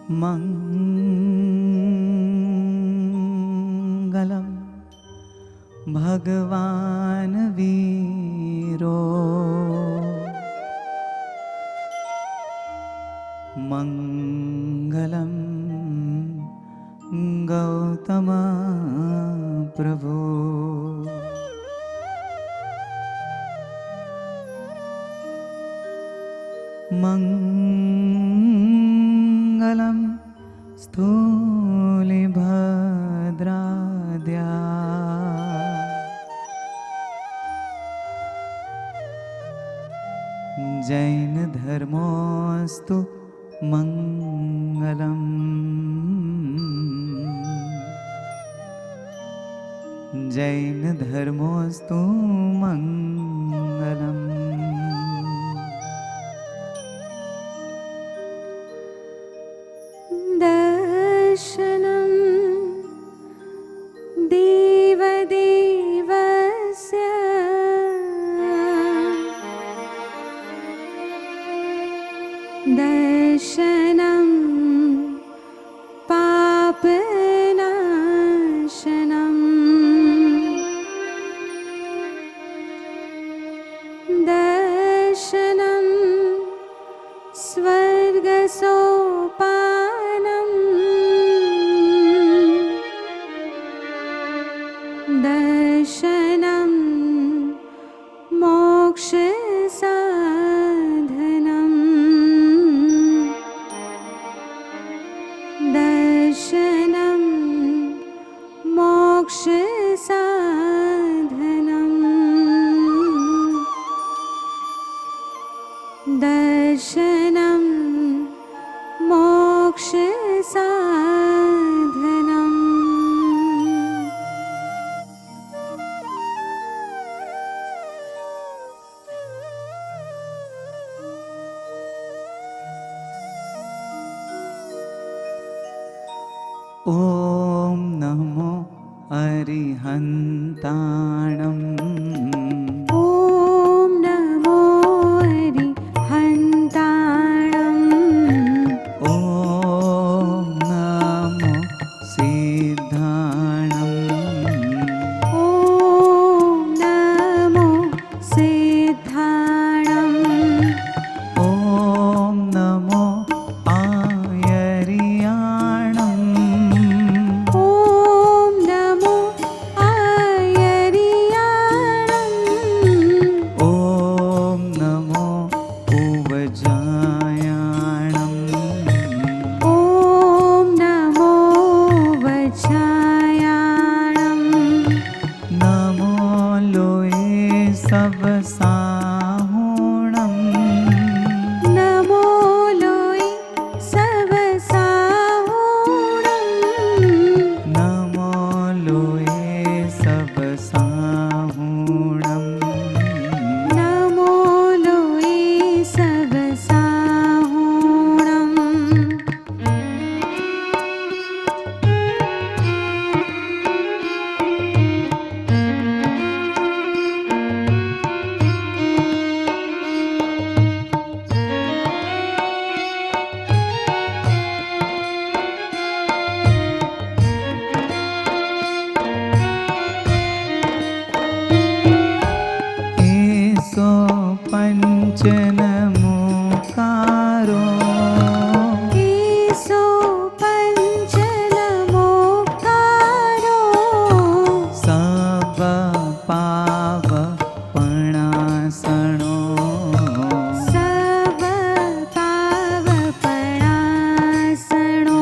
मङ्गलं भगवान् वीरो मङ्गलं गौतम प्रभु मङ्गलं स्थूलिभद्राद्या जैनधर्मोऽस्तु मङ्गलम् जैनधर्मोऽस्तु मङ्गलम् दर्शनं देवदेवस्य दर्शनं पापनाशनम् दर्शनं स्वर्गसोपानम् दर्शनं मोक्षसाधनम् दर्शनं मोक्षसाधनम् दर्शनं मोक्षसाधनम् ॐ नमो अरिहन्ताणम् ॐ नमो अरिहन्ताणम् ॐ नमो सिद्धाणम् ॐ नमो सिद्धाणम् ॐ नमो आयर्याणम् ॐ नमो आयर्याणम् ॐ नमो उवजायाणम् ॐ नमो वज्रायाणम् नमो लोये सवसाहुणम् नमो लोये सवसाहुणम् नमो लोये सवसाहुणम् नमो लोये सवसाहुणम् एसो पञ्चनमोकारो ईशो पञ्चनमोक्तारो सबपावपणासनो सबपावपणासनो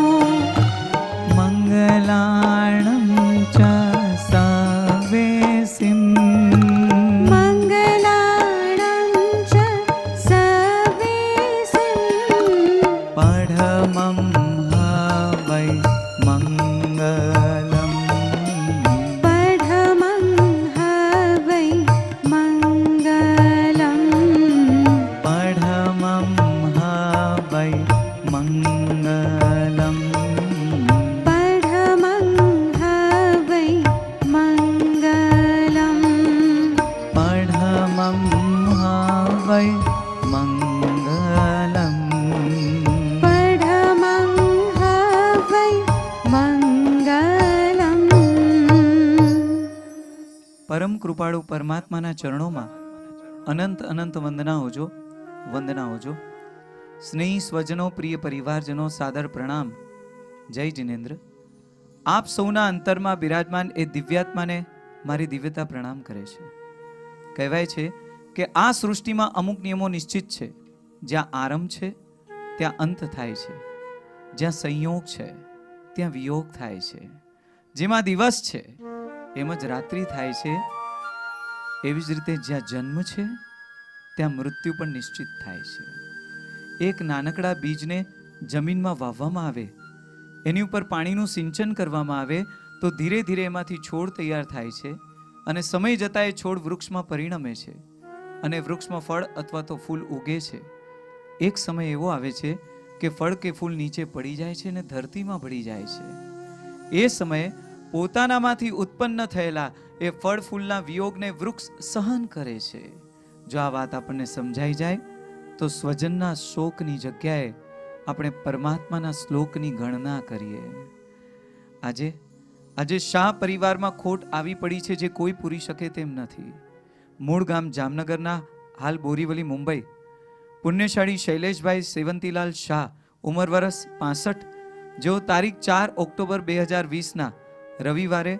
मङ्गलाणं च सवेसिं मङ्गलाणं च सवेसिं पढमं हवै मङ्गलम् पढमं हवै मङ्गलम् पढमं हवै मङ्गलम् पढमं हवै मङ्गलम् पढमं हवै मङ्गलम् पढमं કૃપાળુ પરમાત્માના ચરણોમાં અનંત અનંત વંદનાઓજો. સ્નેહી સ્વજનો, પ્રિય પરિવારજનો, સાદર પ્રણામ. જય જિનેન્દ્ર. આપ સૌના અંતરમાં બિરાજમાન એ દિવ્યાત્માને મારી દિવ્યતા પ્રણામ કરે છે. કહેવાય છે કે આ સૃષ્ટિમાં અમુક નિયમો નિશ્ચિત છે. જ્યાં આરંભ છે ત્યાં અંત થાય છે, જ્યાં સંયોગ છે ત્યાં વિયોગ થાય છે, જેમાં દિવસ છે એમ જ રાત્રિ થાય છે. એવી જ રીતે જ્યાં જન્મ છે ત્યાં મૃત્યુ પણ નિશ્ચિત થાય છે. એક નાનકડા બીજને જમીનમાં વાવવામાં આવે, એની ઉપર પાણીનું સિંચન કરવામાં આવે તો ધીરે ધીરે એમાંથી છોડ તૈયાર થાય છે અને સમય જતાં એ છોડ વૃક્ષમાં પરિણમે છે અને વૃક્ષમાં ફળ અથવા તો ફૂલ ઉગે છે. એક સમય એવો આવે છે કે ફળ કે ફૂલ નીચે પડી જાય છે અને ધરતીમાં પડી જાય છે. એ સમયે પોતાનામાંથી ઉત્પન્ન થયેલા એ ફળ ફૂલના વિયોગને વૃક્ષ સહન કરે છે. જો આ વાત આપણને સમજાઈ જાય તો સ્વજનના શોકની જગ્યાએ આપણે પરમાત્માના શ્લોકની ગણના કરીએ. આજે શાહ પરિવારમાં ખોટ આવી પડી છે જે કોઈ પૂરી શકે તેમ નથી. મૂળ ગામ જામનગરના, હાલ બોરીવલી મુંબઈ. પુણ્યશાળી શૈલેષભાઈ સેવંતીલાલ શાહ, ઉંમર વર્ષ 65, જેઓ તારીખ 4 ઓક્ટોબર 2020ના રવિવારે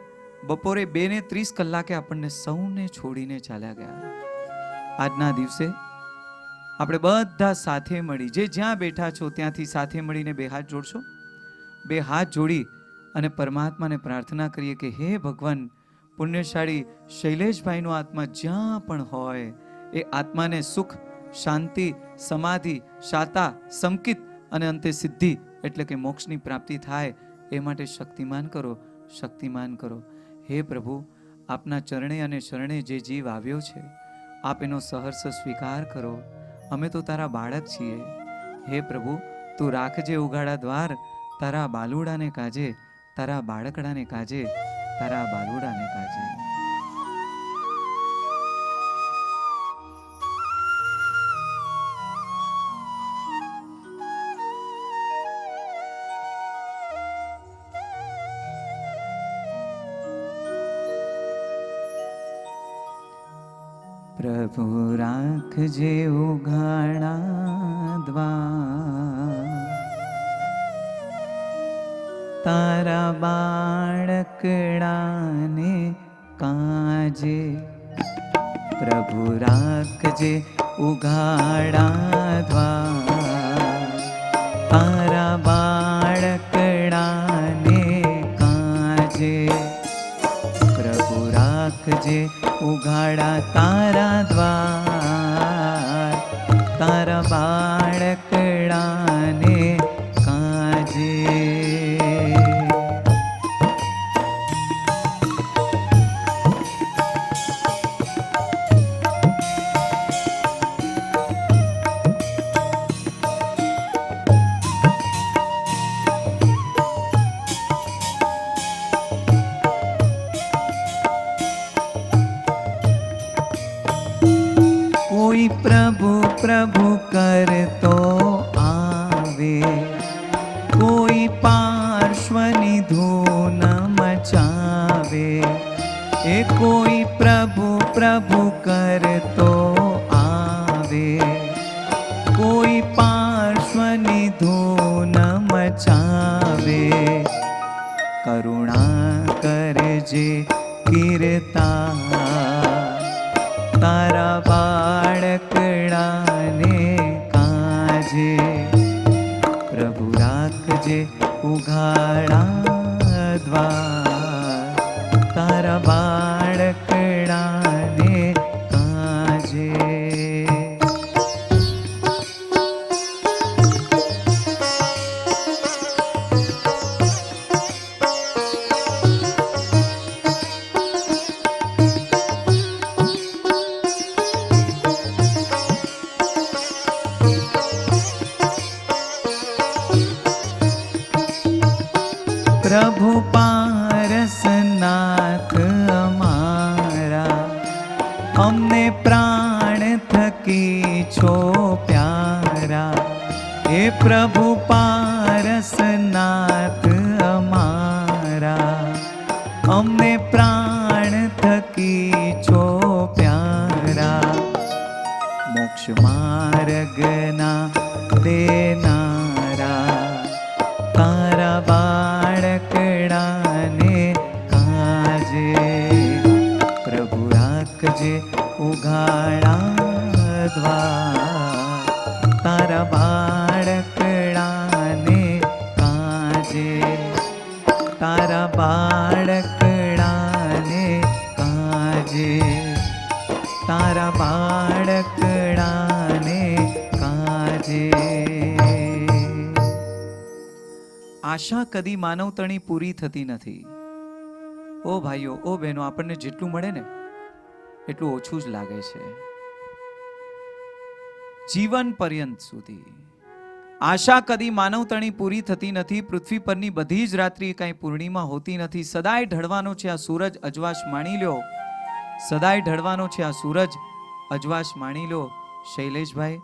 બપોરે 2:30 આપણને સૌને છોડીને ચાલ્યા ગયા. આજના દિવસે આપણે બધા સાથે મળી, જે જ્યાં બેઠા છો ત્યાંથી સાથે મળીને બે હાથ જોડશો. બે હાથ જોડી અને પરમાત્માને પ્રાર્થના કરીએ કે હે ભગવાન, પુણ્યશાળી શૈલેષભાઈનો આત્મા જ્યાં પણ હોય એ આત્માને સુખ, શાંતિ, સમાધિ, શાતા, સંકિત અને અંતે સિદ્ધિ એટલે કે મોક્ષની પ્રાપ્તિ થાય એ માટે શક્તિમાન કરો. હે પ્રભુ, આપના ચરણે અને શરણે જે જીવ આવ્યો છે આપ એનો સહર્ષ સ્વીકાર કરો. અમે તો તારા બાળક છીએ. હે પ્રભુ, તું રાખજે ઉગાડા દ્વાર, તારા બાલુડાને કાજે, તારા બાળકડાને કાજે, તારા બાલુડાને કાજે. પ્રભુ રાખજે ઉઘાડા દ્વાર, તારા બાળકડાને કાજે. પ્રભુ રાખજે ઉઘાડા દ્વાર, તારા બાળકડાને કાજે. પ્રભુ રાખજે ઉઘાડા તારા દ્વાર, તારા બાળકડાને કાજે. કોઈ પ્રભુ પ્રભુ કરતો આવે, કોઈ પાર્શ્વની ધૂન મચાવે. એ કોઈ પ્રભુ પ્રભુ કરતો આવે, કોઈ પાર્શ્વની ધૂન મચાવે. કરુણા કરજે કીર્તા, તારા બાળકડાને કાજે. પ્રભુ રાખજે ઉઘાડા દ્વાર, તારા બાળકડાને કાજે. પ્રભુ પારસનાથ અમારા, અમને પ્રાણ થકી છો પ્યારા. હે પ્રભુ પારસનાથ અમારા, અમને પ્રાણ થકી છો માર્ગના દેનારા તારા બાળકડાને કાજે પ્રભુ રાખજે ઉઘાડા દ્વાર તારા બાળકડાને કાજે તારા બાળકડાને કાજે તારા બાળકડાને કાજે. આશા કદી માનવતણી પૂરી થતી નથી. ઓ ભાઈઓ, ઓ બહેનો, આપણને જેટલું મળે ને એટલું ઓછું જ લાગે છે. જીવન પર્યંત સુધી આશા કદી માનવતણી પૂરી થતી નથી. પૃથ્વી પરની બધી જ રાત્રિ કાંઈ પૂર્ણિમા હોતી નથી. સદાય ઢળવાનો છે આ સૂરજ, અજવાશ માણી લ્યો. સદાય ઢળવાનો છે આ સૂરજ, અજવાશ માણી લો. શૈલેષભાઈ,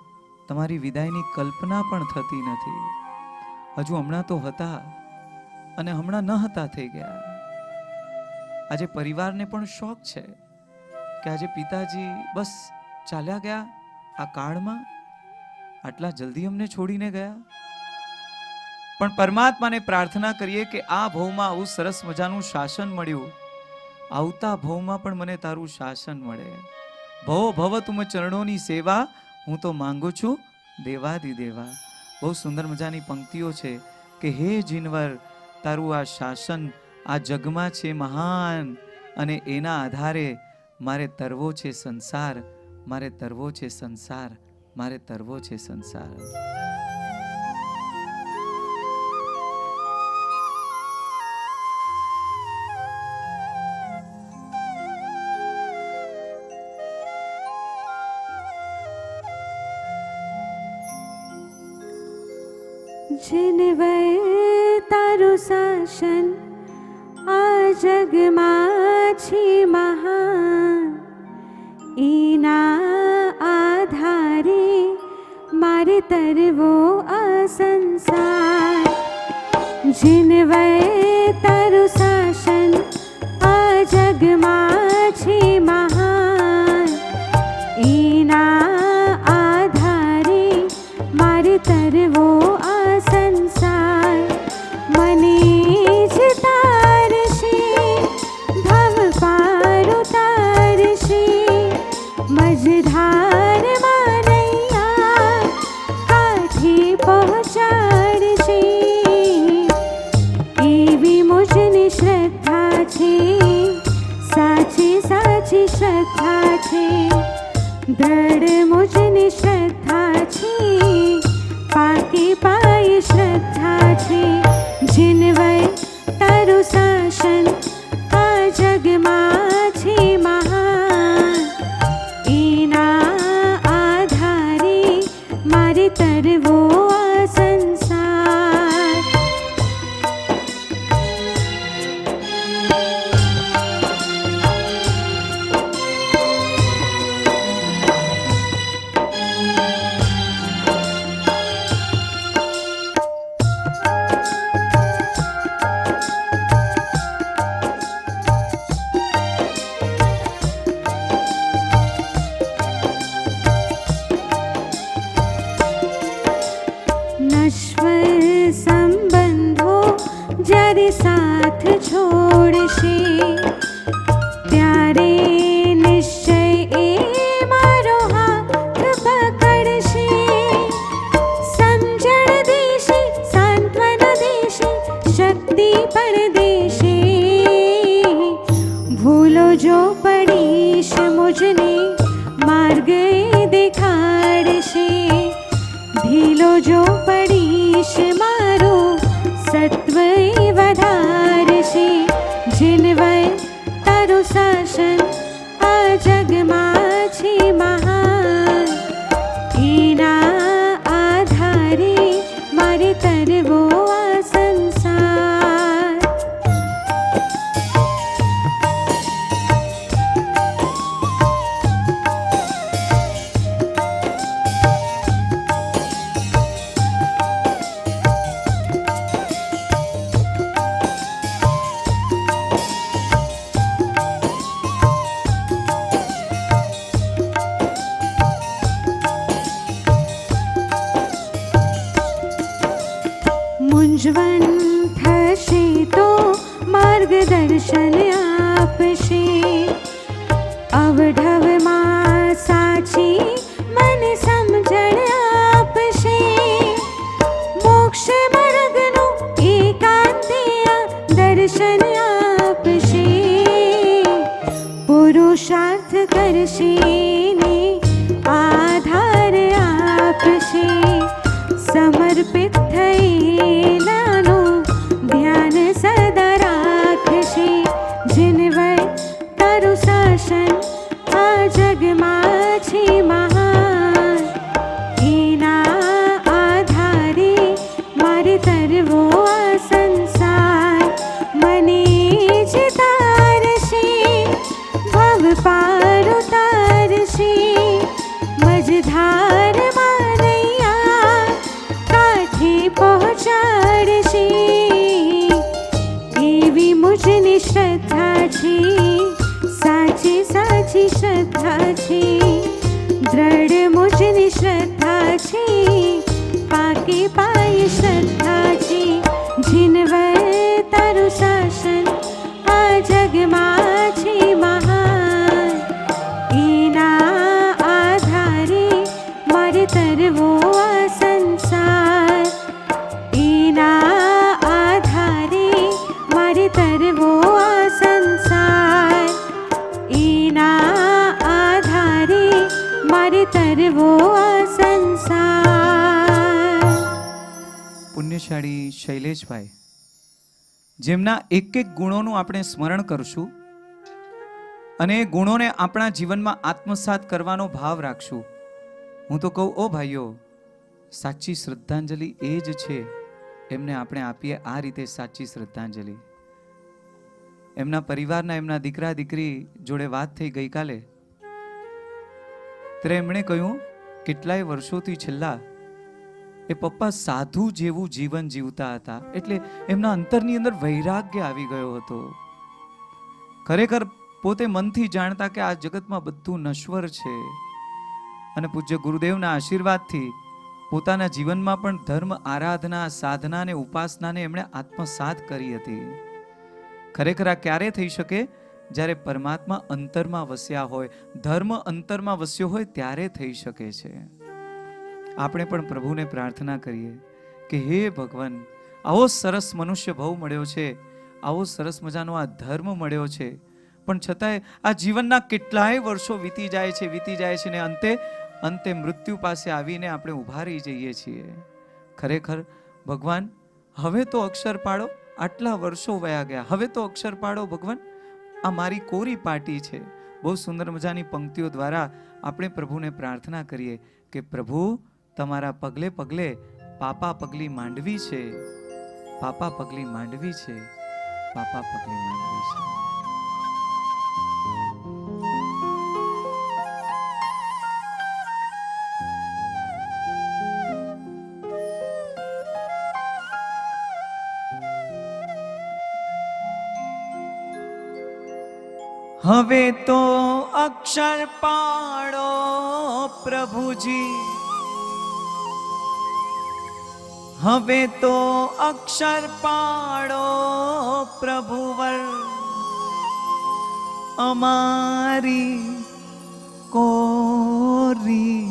તમારી વિદાયની કલ્પના પણ થતી નથી. હજુ હમણાં તો હતા અને હમણાં ન હતા થઈ ગયા. આજે પરિવારને પણ શોખ છે કે આજે પિતાજી બસ ચાલ્યા ગયા આ કાળમાં, આટલા જલ્દી અમને છોડીને ગયા. પણ પરમાત્માને પ્રાર્થના કરીએ કે આ ભવમાં આવું સરસ મજાનું શાસન મળ્યું, આવતા ભવમાં પણ મને તારું શાસન મળે. ભવો ભવ તુમ ચરણોની સેવા, હું તો માંગુ છું દેવાદિદેવા. બહુ સુંદર મજાની પંક્તિઓ છે કે હે જીનવર, તારું આ શાસન આ જગમાં છે મહાન, અને એના આધારે મારે તરવો છે સંસાર, મારે તરવો છે સંસાર, મારે તરવો છે સંસાર. જીનવર તારું શાસન આ જગમાં છે મહાન, એના આધારે મારે તરવો આ સંસાર. જીનવર તારું શાસન આ જગમાં છે મહાન, એના આધારે મારે તરવો આ સંસાર. મને જ તારશે ભવ પાર ઉતારશે, મજધાર માનૈયા કાઠે પહોંચાડશે. એવી મુજની શ્રદ્ધા છે, સાચી સાચી શ્રદ્ધા છે. દ્રઢ મુજની શ્રદ્ધા છે, પાકી પાય શ્રદ્ધા છે. જીનવર તારું શાસન આ જગમાં છે મહાન, એના આધારે મારે તરવો આ સંસાર. નશ્વર સંબંધો જ્યારે સાથ છોડશે, ત્યારે નિશ્ચય એ મારો હાથ પકડશે. સમજણ દેશે, સાંત્વન દેશે, શક્તિ પણ દેશે. ભૂલો જો પડીશ મુજને માર્ગ એ દેખાડશે. ઢીલો જો પડીશ મારો સત્વ એ વધારશે. જીનવર તારું શાસન આ જગમાં છે મહાન, એના આધારે મારે તરવો આ સંસાર. જીવન થશે તો માર્ગદર્શન આપશે, અવઢવમાં સાચી મને સમજણ આપશે, મોક્ષ માર્ગનું એકાંતે દર્શન આપશે, પુરુષાર્થ કરશે ને આધાર આપશે, સમર્પિત થયેલાનું ધ્યાન સદા રાખશે, જીનવર તારું શાસન આ જગમાં છે મહાન, એના આધારે મારે તરવો આ સંસાર, મને જ તારશે ભવ પાર ઉતારશે, મજધાર મારૈયા કાઠે પહોંચાડશે, એવી મુજની શ્રદ્ધા છે, સાચી સાચી શ્રદ્ધા છે, દ્રઢ મુજની શ્રદ્ધા છે, પાકે પાય શ્રદ્ધા છે, જીનવર તારું શાસન આ જગમાં છે મહાન, એના આધારે મારે તરવો આ સંસાર, એના આધારે મારે તરવો આ સંસાર, એના આધારે મારે તરવો આ સંસાર. પુણ્યશાળી શૈલેષભાઈ, જેમના એક એક ગુણોનું આપણે સ્મરણ કરશું અને એ ગુણોને આપણા જીવનમાં આત્મસાત કરવાનો ભાવ રાખશું. હું તો કહું, ઓ ભાઈઓ, સાચી શ્રદ્ધાંજલિ એ જ છે, એમને આપણે આપીએ આ રીતે સાચી શ્રદ્ધાંજલિ. એમના પરિવારના, એમના દીકરા દીકરી જોડે વાત થઈ ગઈકાલે, ત્યારે એમણે કહ્યું કેટલાય વર્ષોથી છેલ્લા એ પપ્પા સાધુ જેવું જીવન જીવતા હતા, એટલે એમના અંતરની અંદર વૈરાગ્ય આવી ગયો હતો. ખરેખર પોતે મનથી જાણતા કે આ જગતમાં બધું નશ્વર છે, અને પૂજ્ય ગુરુદેવના આશીર્વાદથી પોતાના જીવનમાં પણ ધર્મ આરાધના, સાધના અને ઉપાસનાને એમણે આત્મસાત કરી હતી. ખરેખર આ ક્યારે થઈ શકે? જ્યારે પરમાત્મા અંતરમાં વસ્યા હોય, ધર્મ અંતરમાં વસ્યો હોય ત્યારે થઈ શકે છે. આપણે પણ પ્રભુને પ્રાર્થના કરીએ કે હે ભગવાન, આવો સરસ મનુષ્ય ભાવ મળ્યો છે, આવો સરસ મજાનો આ ધર્મ મળ્યો છે, પણ છતાંય આ જીવનના કેટલાય વર્ષો વીતી જાય છે ને અંતે મૃત્યુ પાસે આવીને આપણે ઊભા રહી જઈએ છીએ. ખરેખર ભગવાન, હવે તો અક્ષર પાડો, આટલા વર્ષો વયા ગયા, હવે તો અક્ષર પાડો ભગવાન, આ મારી કોરી પાટી છે. બહુ સુંદર મજાની પંક્તિઓ દ્વારા આપણે પ્રભુને પ્રાર્થના કરીએ કે પ્રભુ, તમારા પગલે પગલે પાપા પગલી માંડવી છે, પાપા પગલી માંડવી છે, પાપા પગલી માંડવી છે. હવે તો અક્ષર પાડો પ્રભુજી, હવે તો અક્ષર પાડો પ્રભુવર, અમારી કોરી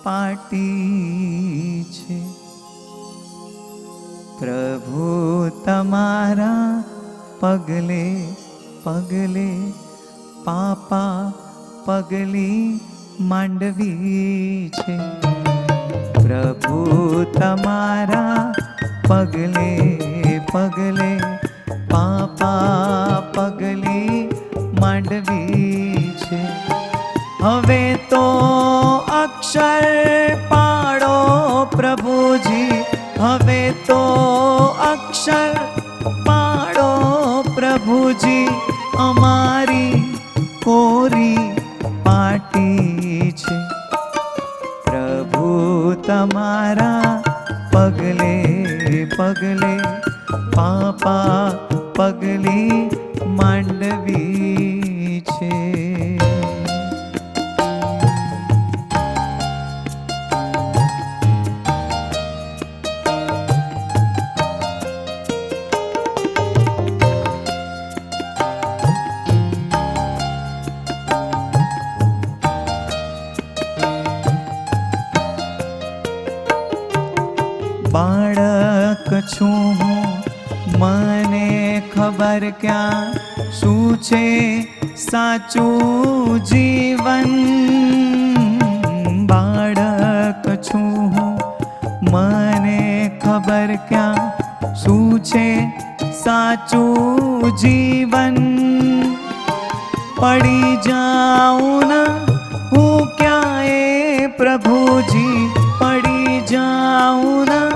પાટી છે. પ્રભુ તમારા પગલે પગલે પાપા પગલી માંડવી છે. પ્રભુ તમારા પગલે પગલે પાપા પગલી માંડવી છે. હવે તો અક્ષર પાડો પ્રભુજી, હવે તો અક્ષર પાડો પ્રભુજી, અમારી કોરી પાટી છે. પ્રભુ તમારા પગલે પગલે પાપા પગલી માંડવી છે. છું હું, મને ખબર ક્યાં શું છે સાચું જીવન. બાળક છું હું, મને ખબર ક્યાં શું છે સાચું જીવન. પડી જાઉં ના હું ક્યાંય પ્રભુજી, પડી જાઉં ના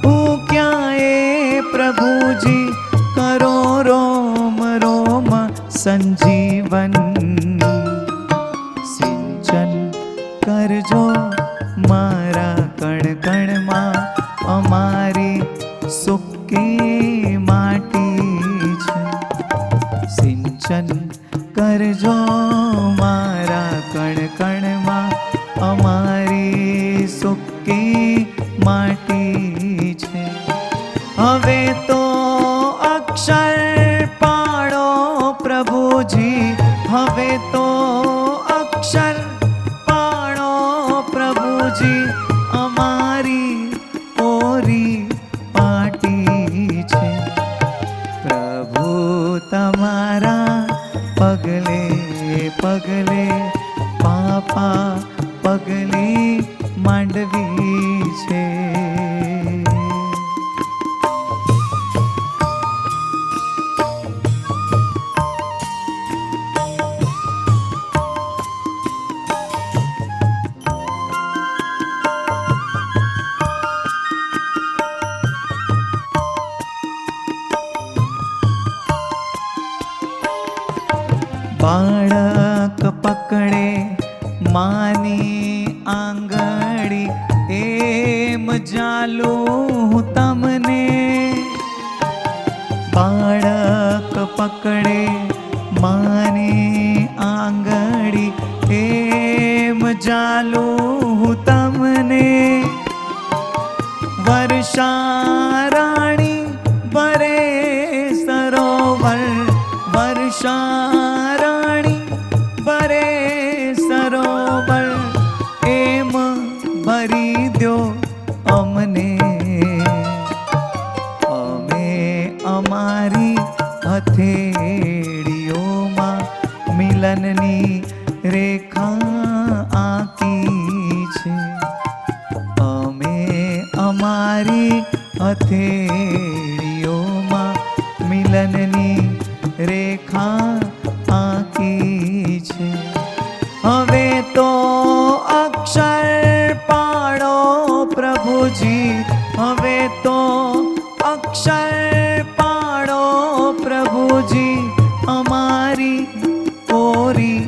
હું ક્યાંય પ્રભુજી, કરો રોમ રોમ સંજીવન. સિંચન કરજો મારા કણ કણમાં, અમારી સૂકી માટી છે. સિંચન કરજો મારા કણ કણમાં, અમારી સૂકી માટી છે. હવે તો અક્ષર પાડો પ્રભુજી, હવે તો અક્ષર પાડો પ્રભુજી, અમારી ઓરી પાટી છે. પ્રભુ તમારા પગલે પગલે, પાપા પગલી માંડવી છે. બાળક પકડે માની આંગળી, એમ જાલું તમને. બાળક પકડે માની આંગળી, એમ જાલું તમને. વર્ષા રાણી ભરે સરોવર, વર્ષા રાણી ભરે સરોવર, એમ ભરી દો અમને. અમે અમારી હથેળીઓમાં મિલનની રેખા આંકી છે. અમે અમારી હથેળીઓમાં મિલનની રેખા આંકી છે. હવે તો અક્ષર પાડો પ્રભુજી, હવે તો અક્ષર પાડો પ્રભુજી, અમારી કોરી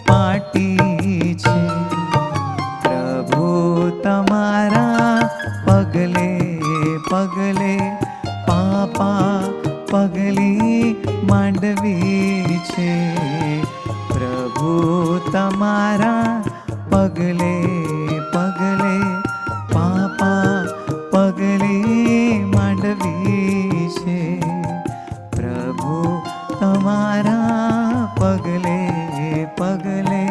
પાટી છે. પ્રભુ તમારા પગલે પગલે, પાપા પગલી માંડવી છે. પ્રભુ તમારા પગલે પગલે, પાપા પગલી માંડવી છે. પ્રભુ તમારા પગલે પગલે,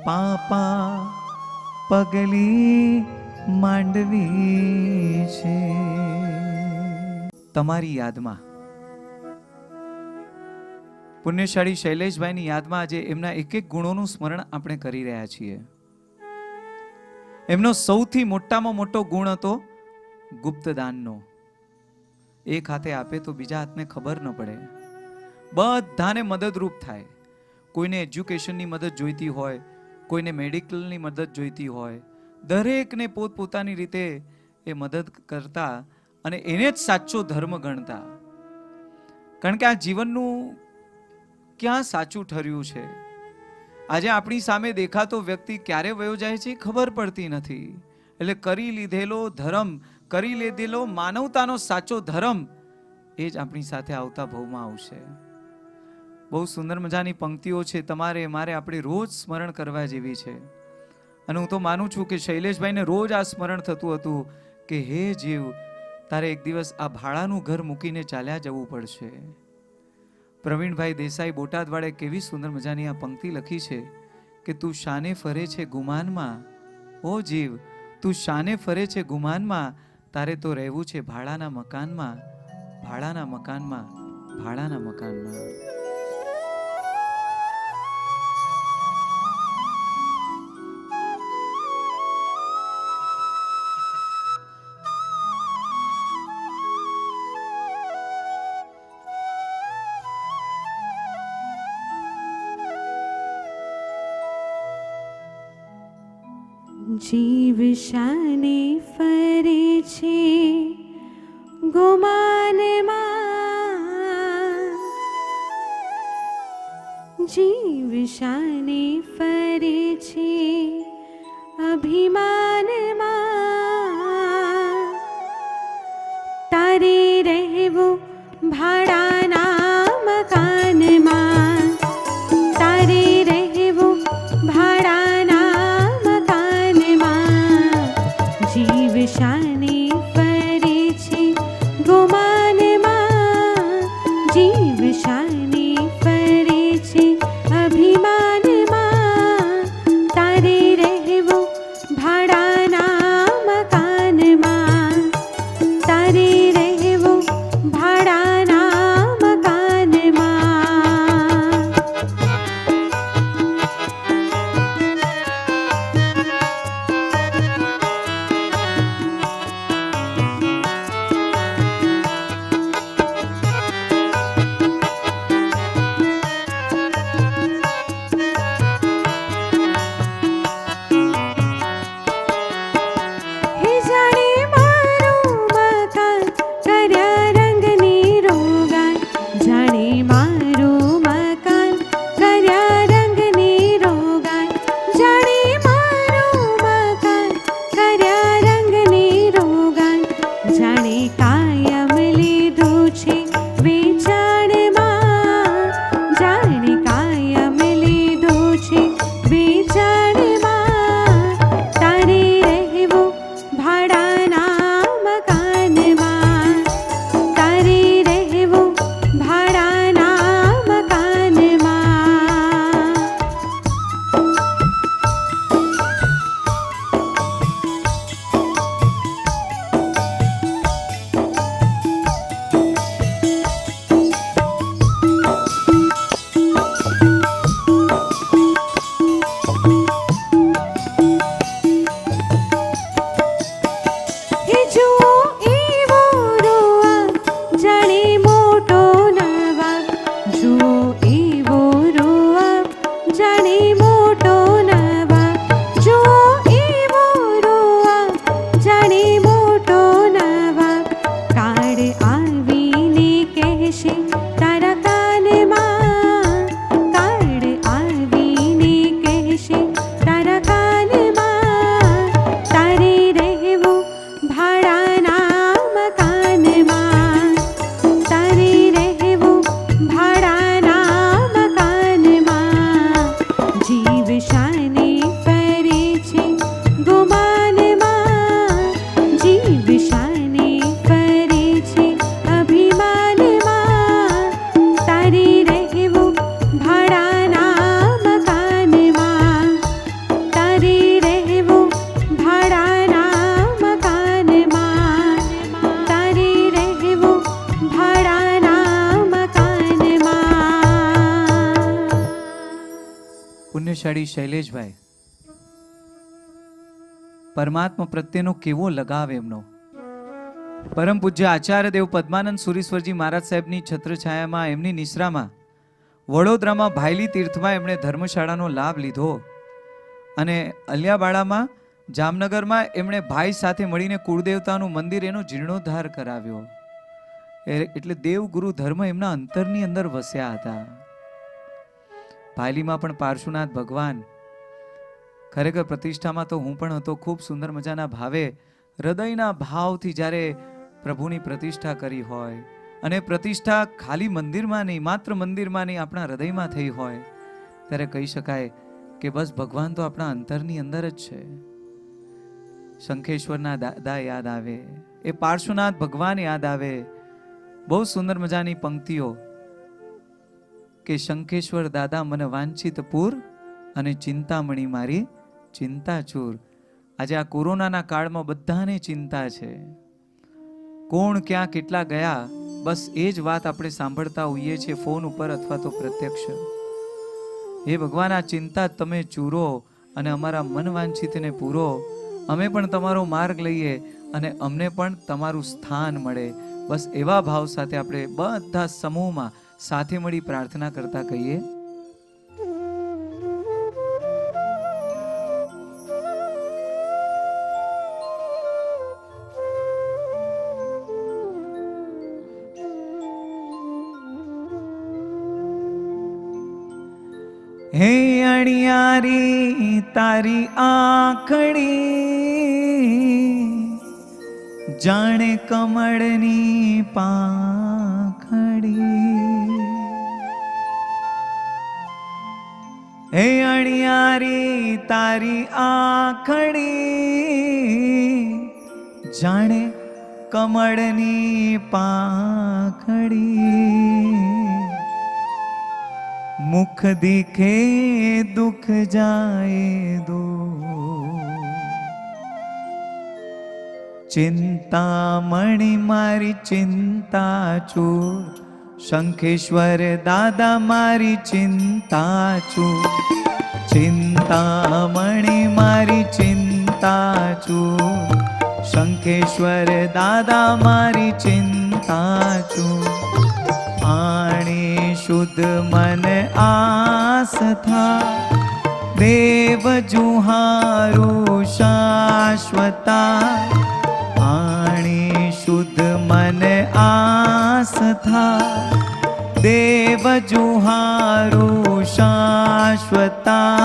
પાપા પગલી માંડવી છે. તમારી યાદમાં, પુણ્યશાળી શૈલેષભાઈની યાદમાં આજે એમના એક એક ગુણોનું સ્મરણ આપણે કરી રહ્યા છીએ. એમનો સૌથી મોટામાં મોટો ગુણ હતો ગુપ્તદાનનો. એક હાથે આપે તો બીજા હાથને ખબર ન પડે. બધાને મદદરૂપ થાય. કોઈને એજ્યુકેશનની મદદ જોઈતી હોય, કોઈને મેડિકલની મદદ જોઈતી હોય, દરેકને પોતપોતાની રીતે એ મદદ કરતા અને એને જ સાચો ધર્મ ગણતા. કારણ કે આ જીવનનું ક્યાં સાચું ઠર્યું છે. આજે આપણી સામે દેખાતો વ્યક્તિ ક્યારે વયો જાય છે ખબર પડતી નથી. એટલે કરી લીધેલો ધર્મ, કરી લીધેલો માનવતાનો સાચો ધર્મ એ જ આપણી સાથે આવતા ભવમાં આવશે. બહુ સુંદર મજાની પંક્તિઓ છે, તમારે મારે આપણે રોજ સ્મરણ કરવા જેવી છે. અને હું તો માનું છું કે શૈલેષભાઈને રોજ આ સ્મરણ થતું હતું કે હે જીવ, તારે એક દિવસ આ ભાડાનું ઘર મૂકીને ચાલ્યા જવું પડશે. પ્રવીણભાઈ દેસાઈ બોટાદવાળે કેવી સુંદર મજાની આ પંક્તિ લખી છે કે તું શાને ફરે છે ગુમાનમાં, ઓ જીવ તું શાને ફરે છે ગુમાનમાં, તારે તો રહેવું છે ભાડાના મકાનમાં, ભાડાના મકાનમાં, ભાડાના મકાનમાં. જીવ શાને ફરે છે ગુમાનમાં, જીવ શાને ફરે છે અભિમાનમાં. તારે રહેવું ભાડાના મકાનમાં, તારે રહેવું ભાડાના મકાનમાં. જીવ શાને ફરે છે ગુમાનમાં, જીવ શાને ફરે છે અભિમાનમાં. તારે રહેવું ભાડાના મકાનમાં, તારે રહેવું ભાડાના મકાનમાં. હે જાણે મારું મકાન કર્યા રંગની રોગાન, જાણે મારું મકાન કર્યા રંગની રોગાન, જાણે મારું મકાન કર્યા રંગની રોગાન. જાણે કાયમ લીધું છે વેચાણમાં, જાણે કાયમ લીધું છે વેચાણમાં. તારે રહેવું ભાડાના મકાનમાં, તારે રહેવું ભાડાના મકાનમાં. હે જુઓ એવો રોઆ જાણે મોટો નવાબ, જુઓ એવો રોઆ જાણે મોટો નવાબ, જુઓ એવો રોઆ જાણે મોટો નવાબ. કાળ આવીને કહેશે તારા કાનમાં, કાળ આવીને કહેશે તારા કાનમાં. તારે રહેવું ભાડાના મકાનમાં, તારે રહેવું ભાડાના મકાનમાં. જીવ શાને ફરે છે ગુમાનમાં, જીવ શાને ફરે છે અભિમાનમાં. તારે રહેવું ભાડાના મકાનમાં, તારે રહેવું ભાડાના મકાનમાં, તારે રહેવું ભાડાના મકાનમાં. પુણ્યશાળી શૈલેષભાઈ, પરમાત્મા પ્રત્યેનો કેવો લગાવ એમનો. પરમ પૂજ્ય આચાર્ય દેવ પદ્માનંદ સુરીશ્વરજી મહારાજ સાહેબની છત્રછાયામાં, એમની નિશ્રામાં, વડોદરામાં ભાયલી તીર્થમાં એમણે ધર્મશાળાનો લાભ લીધો. અને અલિયાબાડામાં, જામનગરમાં એમણે ભાઈ સાથે મળીને કુળદેવતાનું મંદિર એનો જીર્ણોદ્ધાર કરાવ્યો. એટલે દેવગુરુ ધર્મ એમના અંતરની અંદર વસ્યા હતા. ભાયલીમાં પણ પાર્શુનાથ ભગવાન, ખરેખર પ્રતિષ્ઠામાં તો હું પણ હતો. ખૂબ સુંદર મજાના ભાવે, હૃદયના ભાવથી જ્યારે પ્રભુની પ્રતિષ્ઠા કરી હોય, અને પ્રતિષ્ઠા ખાલી મંદિરમાં નહીં, માત્ર મંદિરમાં નહીં, આપણા હૃદયમાં થઈ હોય, ત્યારે કહી શકાય કે બસ ભગવાન તો આપણા અંતરની અંદર જ છે. શંખેશ્વરના દાદા યાદ આવે, એ પાર્શ્વનાથ ભગવાન યાદ આવે. બહુ સુંદર મજાની પંક્તિઓ કે શંખેશ્વર દાદા મને વાંછિત પૂર અને ચિંતામણી મારી ચિંતા ચૂર. આજે આ કોરોનાના કાળમાં બધાને ચિંતા છે, કોણ ક્યાં કેટલા ગયા, બસ એ જ વાત આપણે સાંભળતા હોઈએ છીએ ફોન ઉપર અથવા તો પ્રત્યક્ષ. હે ભગવાન, આ ચિંતા તમે ચૂરો અને અમારા મન વાંછિતને પૂરો. અમે પણ તમારો માર્ગ લઈએ અને અમને પણ તમારું સ્થાન મળે. બસ એવા ભાવ સાથે આપણે બધા સમૂહમાં સાથે મળી પ્રાર્થના કરતા કહીએ. હે અણિયારી તારી આંખડી જાણે કમળની પાંખડી. હે અણિયારી તારી આંખડી જાણે કમળની પાંખડી. મુખ દીખે દુખ જાય દો. ચિંતામણી મારી ચિંતા ચૂર, શંખેશ્વર દાદા મારી ચિંતા ચૂર. ચિંતામણી મારી ચિંતા ચૂર, શંખેશ્વર દાદા મારી ચિંતા ચૂર. આણી શુદ્ધ મન આસ થા, દેવ જુહારું શાશ્વતા. આણી શુદ્ધ મન આસ થા, દેવ જુહારું શાશ્વતા.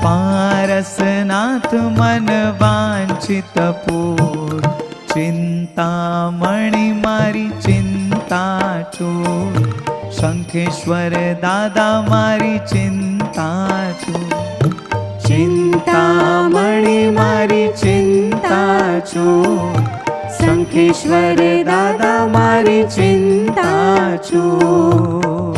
પારસનાથ મન વાંછિત પૂર, ચિંતામણી મારી ચિંતા ચૂર. શંખેશ્વર દાદા મારી ચિંતા ચૂર. ચિંતામણી મારી ચિંતા ચૂર, શંખેશ્વર દાદા મારી ચિંતા ચૂર.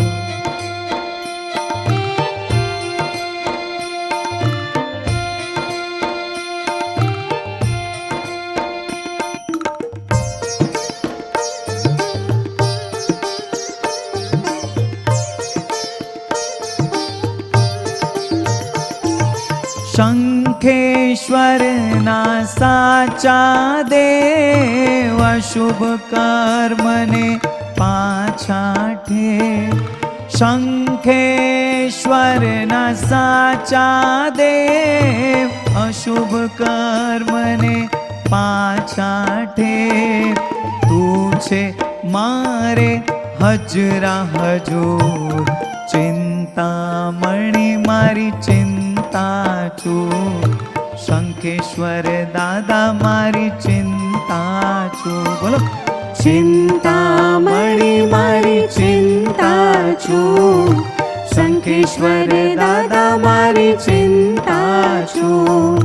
શંખેશ્વરના સાચા દેવ, શુભ કર્મને પાછા ઠેર. શંખેશ્વરના સાચા દેવ, અશુભ કર્મને પાછા ઠેર. તું છે મારે હજરા હજૂર, ચિંતામણી મારી ચિંતા ચૂર. શંખેશ્વર દાદા મારી ચિંતા ચૂર. બોલો. ચિંતામણી મારી ચિંતા ચૂર, શંખેશ્વર દાદા મારી ચિંતા ચૂર.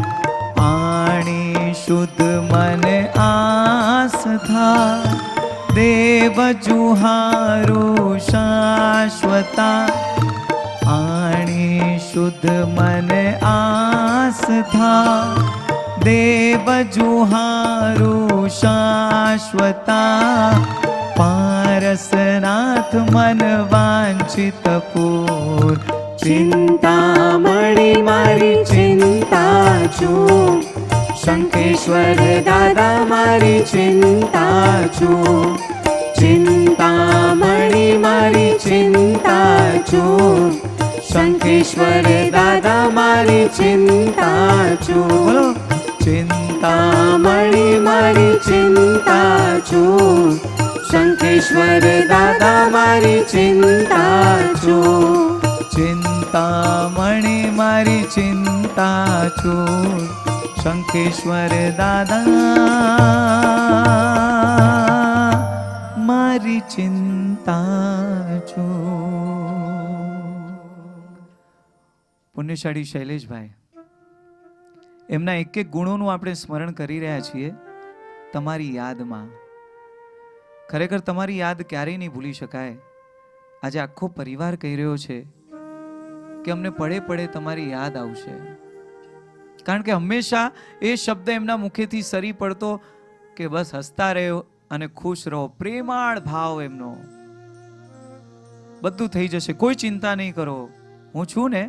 આણી શુદ્ધ મન આસ થા, દેવ જુહારું શાશ્વતા. આણી શુદ્ધ મન આસ થા, દેવ જુહારું શાશ્વતા. પારસનાથ મન વાંછિત પૂર, ચિંતામણી મારી ચિંતા ચૂર. શંખેશ્વર દાદા મારી ચિંતા ચૂર. ચિંતામણી મારી ચિંતા ચૂર. શંખેશ્વર દાદા મારી ચિંતા ચૂર. ચિંતામણી મારી ચિંતા ચૂર. શંખેશ્વર દાદા મારી ચિંતા ચૂર. ચિંતામણી મારી ચિંતા ચૂર. શંખેશ્વર દાદા મારી ચિંતા ચૂર. પુણ્યશાળી શૈલેષભાઈ, એમના એક એક ગુણોનું આપણે સ્મરણ કરી રહ્યા છીએ તમારી યાદમાં. ખરેખર તમારી યાદ ક્યારેય નહીં ભૂલી શકાય. આજે આખો પરિવાર કહી રહ્યો છે કે અમને પડે પડે તમારી યાદ આવશે. કારણ કે હંમેશા એ શબ્દ એમના મુખેથી સરી પડતો કે બસ હસતા રહ્યો, અને ખુશ રહો. પ્રેમાળ ભાવ એમનો. બધું થઈ જશે, કોઈ ચિંતા નહીં કરો. હું છું ને.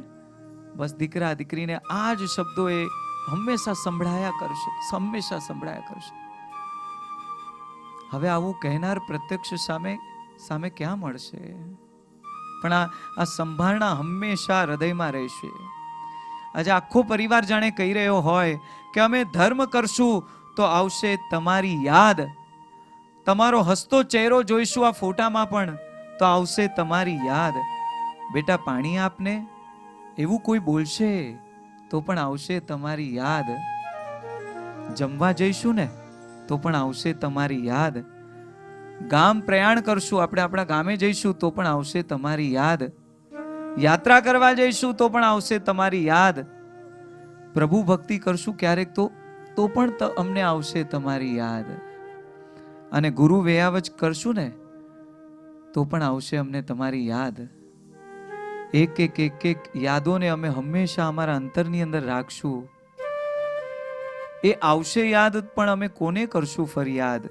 બસ દીકરા દીકરીને આ જ શબ્દો એ હંમેશા સંભળાયા કરશે, હંમેશા સંભળાયા કરશે. હવે આવું કહેનાર પ્રત્યક્ષ સામે ક્યાં મળશે? પણ આ સંભાળના હંમેશા હૃદયમાં રહેશે. આજે આખો પરિવાર જાણે કહી રહ્યો હોય કે અમે ધર્મ કરશું તો આવશે તમારી યાદ. તમારો હસતો ચહેરો જોઈશું આ ફોટામાં પણ તો આવશે તમારી યાદ. બેટા પાણી આપને, એવું કોઈ બોલશે તો પણ આવશે તમારી યાદ. જમવા જઈશું ને તો પણ આવશે તમારી યાદ. ગામ પ્રયાણ કરશું, આપણે આપણા ગામે જઈશું તો પણ આવશે તમારી યાદ. યાત્રા કરવા જઈશું તો પણ આવશે તમારી યાદ. પ્રભુ ભક્તિ કરશું ક્યારેક તો પણ અમને આવશે તમારી યાદ. અને ગુરુ વેયાવચ કરશું ને તો પણ આવશે અમને તમારી યાદ. એક એક એક એક યાદોને અમે હંમેશા અમારા અંતરની અંદર રાખશું. એ આવશે યાદ, પણ અમે કોને કરશું ફરિયાદ?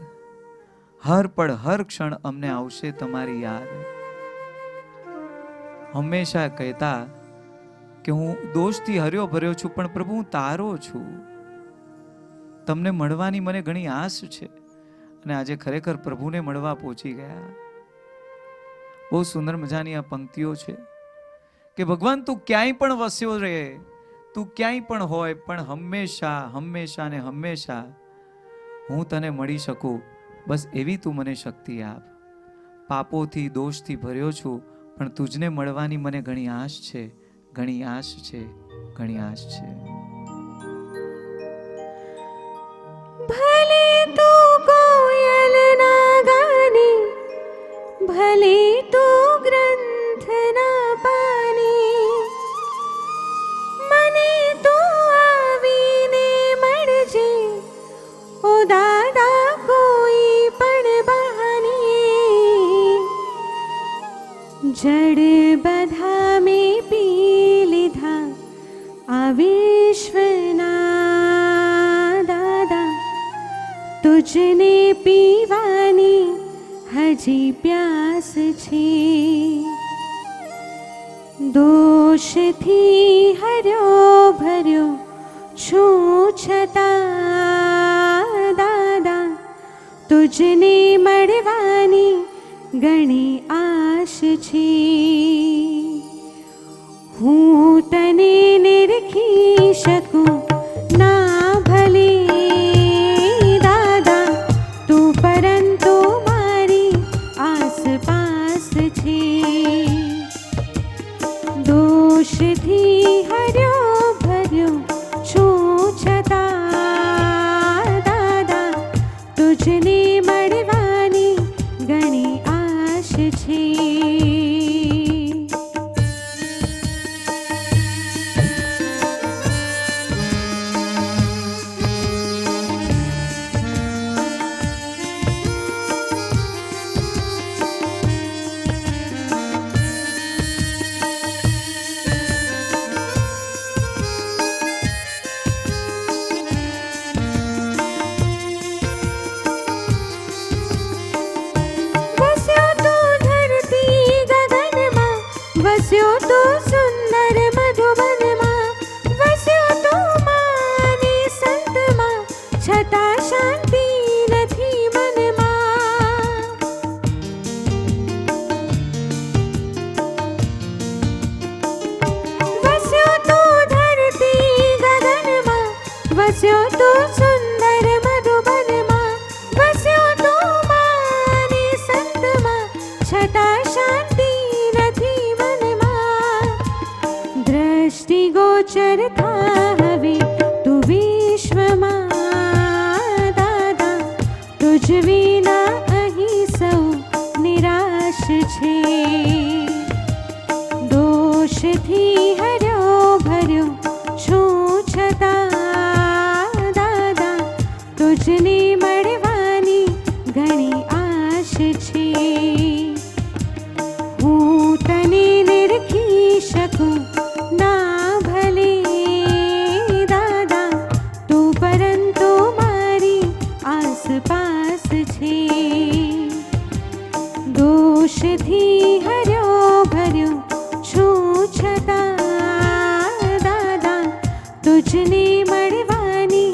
હર પળ હર ક્ષણ અમને આવશે તમારી યાદ. હંમેશા કહેતા કે હું દોષથી હર્યો ભર્યો છું, પણ પ્રભુ હું તારો છું. તમને મળવાની મને ઘણી આશ છે. અને આજે ખરેખર પ્રભુને મળવા પહોંચી ગયા. બહુ સુંદર મજાની આ પંક્તિઓ છે કે ભગવાન તું ક્યાંય પણ વસ્યો રહે, તું ક્યાંય પણ હોય, પણ હંમેશા હંમેશા ને હંમેશા હું તને મળી શકું, બસ એવી તું મને શક્તિ આપ. પાપોથી દોષથી ભર્યો છું, પણ તુજને મળવાની મને ઘણી આશ છે, ઘણી આશ છે, ઘણી આશ છે. ભલે તું કોયલ ના ગાની, ભલે તું ગ્રંથ ના પાની, મને તું આવીને મળજે ઓ દાદા કોઈ પણ બહાની. જડ બધા મેં પી લીધા આ વિશ્વના દાદા, તુજને પીવાની હજી પ્યાસ છે. દોષથી હર્યો ભર્યો છું છતાં દાદા, તુજને મળવાની ઘણી આશ છે. હું તને નિરખી શકું ના ભલે દાદા, તું પરંતુ મારી આસપાસ છે. દોષથી હર્યો ભર્યો છું છતાં દાદા, તુજને મળવાની ઘણી આશ છે. વસ્યો તો સુંદર મધુબનમાં, વસ્યો તો માની સંતમાં, છતાં શાંતિ નથી મનમાં. વસ્યો તો ધરતી ગગનમાં, વસ્યો તો સુંદર મધુબનમાં, વસ્યો તો માની સંતમાં, છતાં શાંતિ નથી મનમાં. દ્રષ્ટિ ગોચર થા હવે તું વિશ્વમાં દાદા, તુજ વિના અહીં સૌ નિરાશ છે. દોષથી હર્યો ભર્યો છું છતાં દાદા, તુજને મળવાની ઘણી આશ છે. હું તને નિરખી શકું ના ભલે દાદા, તું પરંતુ મારી આસપાસ છે. મળવાની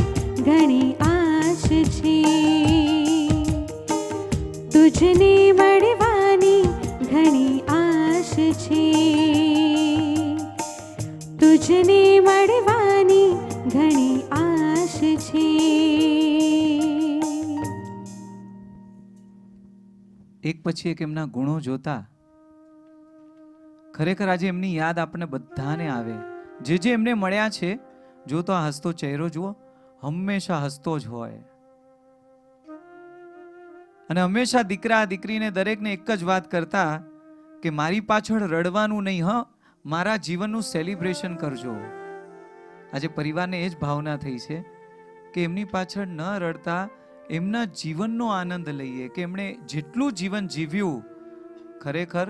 ઘણી આશ છે, તુજને મળવાની ઘણી આશ છે, તુજને મળવાની ઘણી આશ છે. એક પછી એક એમના ગુણો જોતા ખરેખર આજે એમની યાદ આપણને બધાને આવે. જે એમને મળ્યા છે, જો તો આ હસતો ચહેરો જુઓ, હંમેશા હસતો જ હોય. અને હંમેશા દીકરા દીકરીને દરેકને એક જ વાત કરતા કે મારી પાછળ રડવાનું નહીં, મારા જીવનનું સેલિબ્રેશન કરજો. આજે પરિવારને એ જ ભાવના થઈ છે કે એમની પાછળ ન રડતા એમના જીવનનો આનંદ લઈએ, કે એમણે જેટલું જીવન જીવ્યું, ખરેખર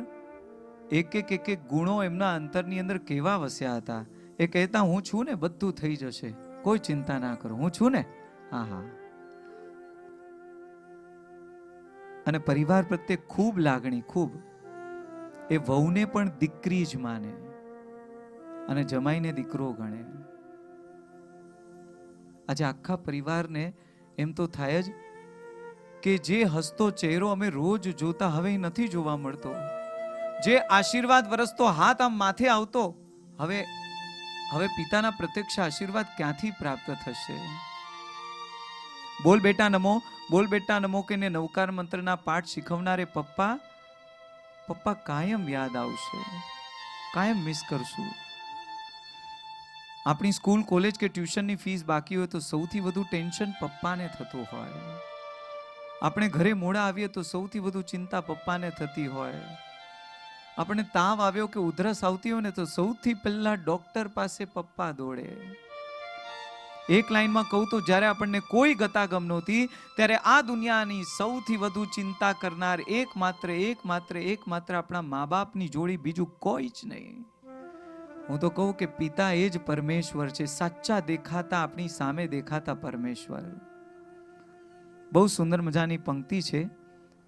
એક એક ગુણો એમના અંતરની અંદર કેવા વસ્યા હતા. એ કહેતા હું છું ને, બધું થઈ જશે, કોઈ ચિંતા ના કરો, હું છું ને. હા. અને પરિવાર પ્રત્યે ખૂબ લાગણી, ખૂબ. એ વહુને પણ દીકરી જ માને અને જમાઈને દીકરો ગણે. આજે આખા પરિવારને એમ તો થાય જ કે જે હસતો ચહેરો અમે રોજ જોતા હવે નથી જોવા મળતો, જે આશીર્વાદ વરસતો હાથ આમ માથે આવતો, હવે પિતાના પ્રત્યક્ષ આશીર્વાદ ક્યાંથી પ્રાપ્ત થશે? બોલ બેટા નમો, બોલ બેટા નમો કે નવકાર મંત્રના પાઠ શીખવનારે પપ્પા કાયમ યાદ આવશે, કાયમ મિસ કરશું. આપણી સ્કૂલ, કોલેજ કે ટ્યુશનની ફીસ બાકી હોય તો સૌથી વધુ ટેન્શન પપ્પાને થતું હોય. આપણે ઘરે મોડા આવીએ તો સૌથી વધુ ચિંતા પપ્પાને થતી હોય. આપણે તાવ આવ્યો કે ઉધરસ આવતી હોય ને તો સૌથી પહેલા ડોક્ટર પાસે પપ્પા દોડે. એક લાઈનમાં કહું તો જ્યારે આપણને કોઈ ગતાગમ નહોતી ત્યારે આ દુનિયાની સૌથી વધુ ચિંતા કરનાર એકમાત્ર આપણા મા બાપની જોડી બીજું કોઈ જ નહીં. હું તો કહું કે પિતા એ જ પરમેશ્વર છે, સાચા દેખાતા, આપણી સામે દેખાતા પરમેશ્વર. બહુ સુંદર મજાની પંક્તિ છે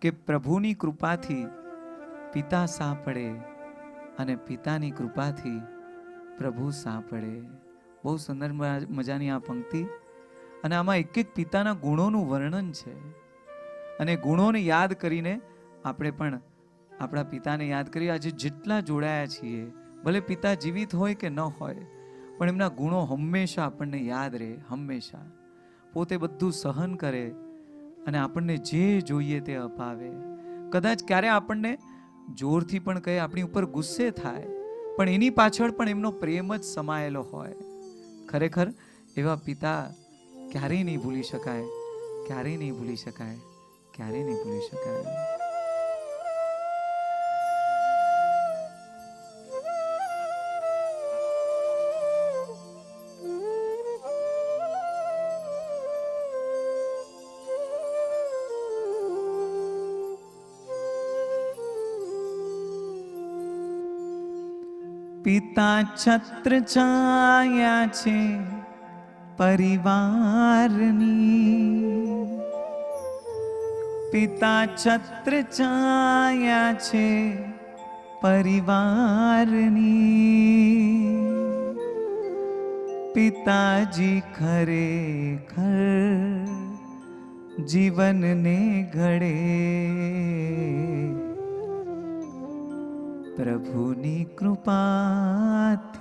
કે પ્રભુની કૃપાથી પિતા સાંપડે અને પિતાની કૃપાથી પ્રભુ સાંપડે. બહુ સુંદર મજાની આ પંક્તિ. અને આમાં એક એક પિતાના ગુણોનું વર્ણન છે. અને ગુણોને યાદ કરીને આપણે પણ આપણા પિતાને યાદ કરીએ. આજે જેટલા જોડાયા છીએ, ભલે પિતા જીવિત હોય કે ન હોય, પણ એમના ગુણો હંમેશા આપણને યાદ રહે. હંમેશા પોતે બધું સહન કરે અને આપણને જે જોઈએ તે અપાવે. કદાચ ક્યારે આપણને જોરથી પણ કહે, આપણી ઉપર ગુસ્સે થાય, પણ એની પાછળ પણ એમનો પ્રેમ જ સમાયેલો હોય. ખરેખર એવા પિતા ક્યારેય નહીં ભૂલી શકાય, ક્યારેય નહીં ભૂલી શકાય, ક્યારેય નહીં ભૂલી શકાય. પિતા છત્ર છાયા છે પરિવારની, પિતા છત્ર છાયા છે પરિવારની, પિતાજી ખરેખર જીવનને ઘડે, પ્રભુની કૃપાથી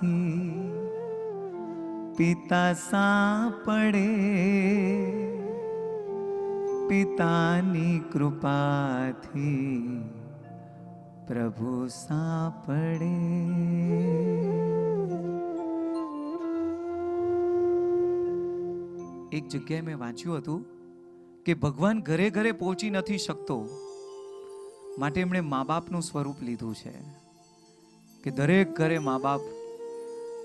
પિતા સાંપડે, પિતાની કૃપાથી પ્રભુ સાંપડે. એક જગ્યાએ મેં વાંચ્યું હતું કે ભગવાન ઘરે ઘરે પહોંચી નથી શકતો, માટે એમણે મા બાપનું સ્વરૂપ લીધું છે કે દરેક ઘરે મા બાપ,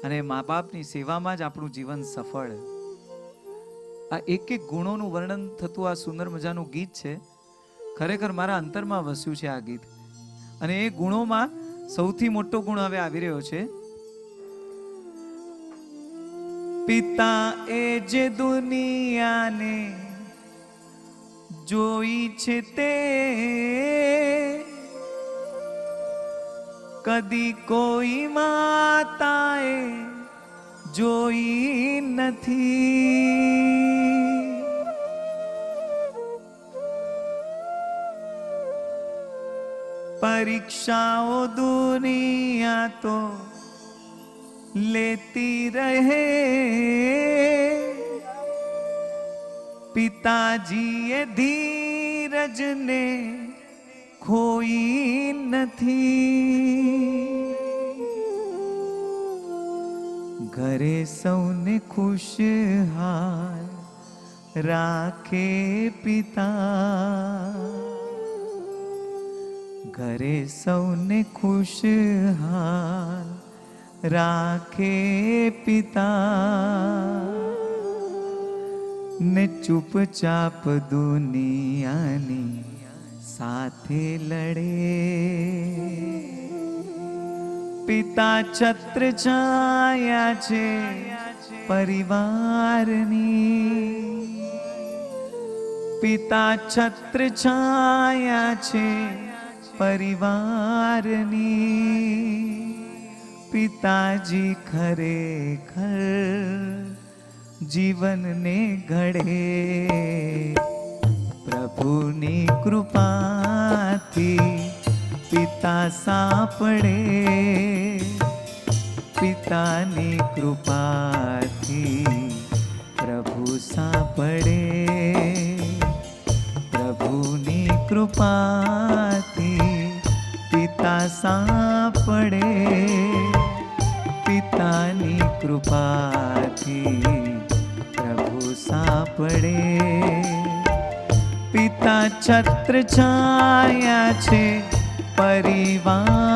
અને મા બાપની સેવામાં જ આપણું જીવન સફળ. આ એક એક ગુણોનું વર્ણન થતું આ સુંદર મજાનું ગીત છે. ખરેખર મારા અંતરમાં વસ્યું છે આ ગીત. અને એ ગુણોમાં સૌથી મોટો ગુણ હવે આવી રહ્યો છે. પિતા એ જે દુનિયાને જોઈ છે તે કદી કોઈ માતાએ જોઈ નથી. પરીક્ષાઓ દુનિયા તો લેતી રહે, પિતાજીએ ધીરજને ખોઈ નથી. ઘરે સૌને ખુશહાલ રાખે પિતા, ઘરે સૌને ખુશહાલ રાખે પિતા, ને ચૂપચાપ દુનિયાની સાથે લડે. પિતા છત્ર છાયા છે પરિવારની, પિતા છત્ર છાયા છે પરિવારની. પિતાજી ખરેખર જીવનને ઘડે, પ્રભુની કૃપાથી પિતા સાંપડે, પિતાની કૃપાથી પ્રભુ સાંપડે, પ્રભુની કૃપાથી પિતા સાંપડે, પિતાની કૃપાથી પ્રભુ સાંપડે. પિતા છત્ર છાયા છે પરિવારની,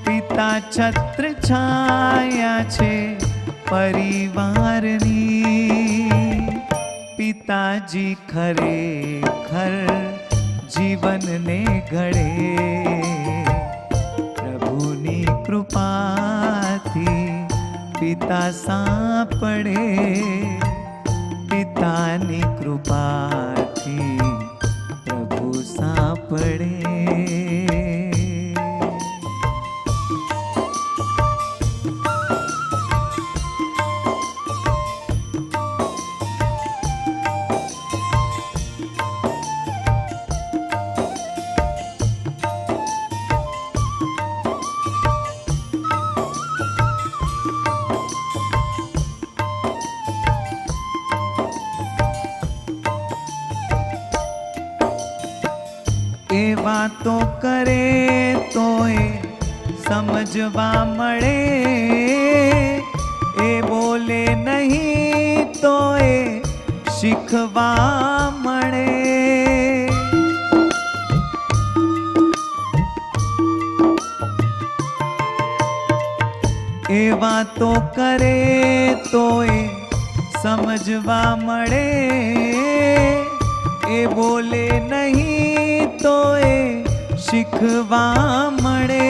પિતા છત્ર છાયા છે પરિવારની. પિતાજી ખરેખર જીવનને ઘડે, પ્રભુની કૃપાથી પિતા સાંપડે, પિતાની કૃપાથી પ્રભુ સાંપડે. એ વાતો કરે તોય સમજવા મળે, એ બોલે નહીં તોય શીખવા મળે. એ વાતો કરે તોય સમજવા મળે, એ બોલે નહીં તોય શીખવા મળે.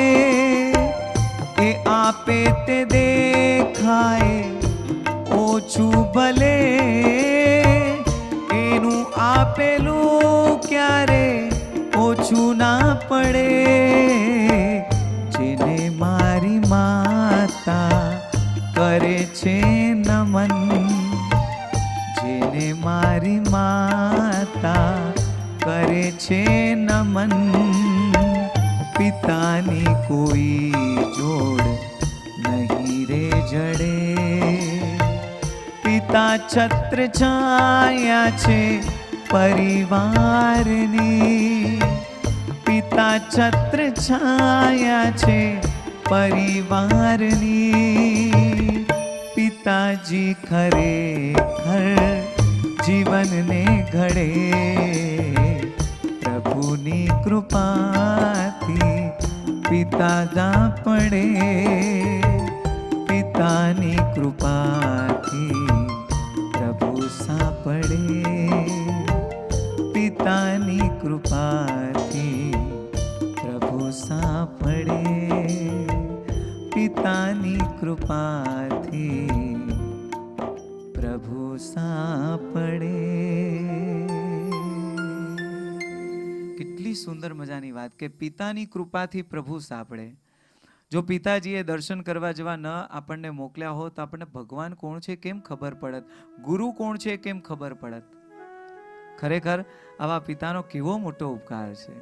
એ આપે તે દેખાય ઓછું ભલે, એનું આપેલું ક્યારે ઓછું ના પડે. જેને મારી માતા કરે છે નમન, જેને મારી માતા કરે છે નમન, પિતાની કોઈ જોડ નહીં રે જડે. પિતા છત્ર છાયા છે પરિવારની, પિતા છત્ર છાયા છે પરિવારની. પિતાજી ખરેખર જીવનને ઘડે, પ્રભુની કૃપાથી પિતા સાંપડે, પિતાની કૃપાથી પ્રભુ સાંપડે, પિતાની કૃપાથી પ્રભુ સાંપડે, પિતાની કૃપાથી પ્રભુ સાંપડે. કેટલી સુંદર મજાની વાત કે પિતાની કૃપાથી પ્રભુ સાંપડે. જો પિતાજીએ દર્શન કરવા જવા ન આપણને મોકલ્યા હોત તો આપણને ભગવાન કોણ છે કેમ ખબર પડત, ગુરુ કોણ છે કેમ ખબર પડત. ખરેખર આવા પિતાનો કેવો મોટો ઉપકાર છે.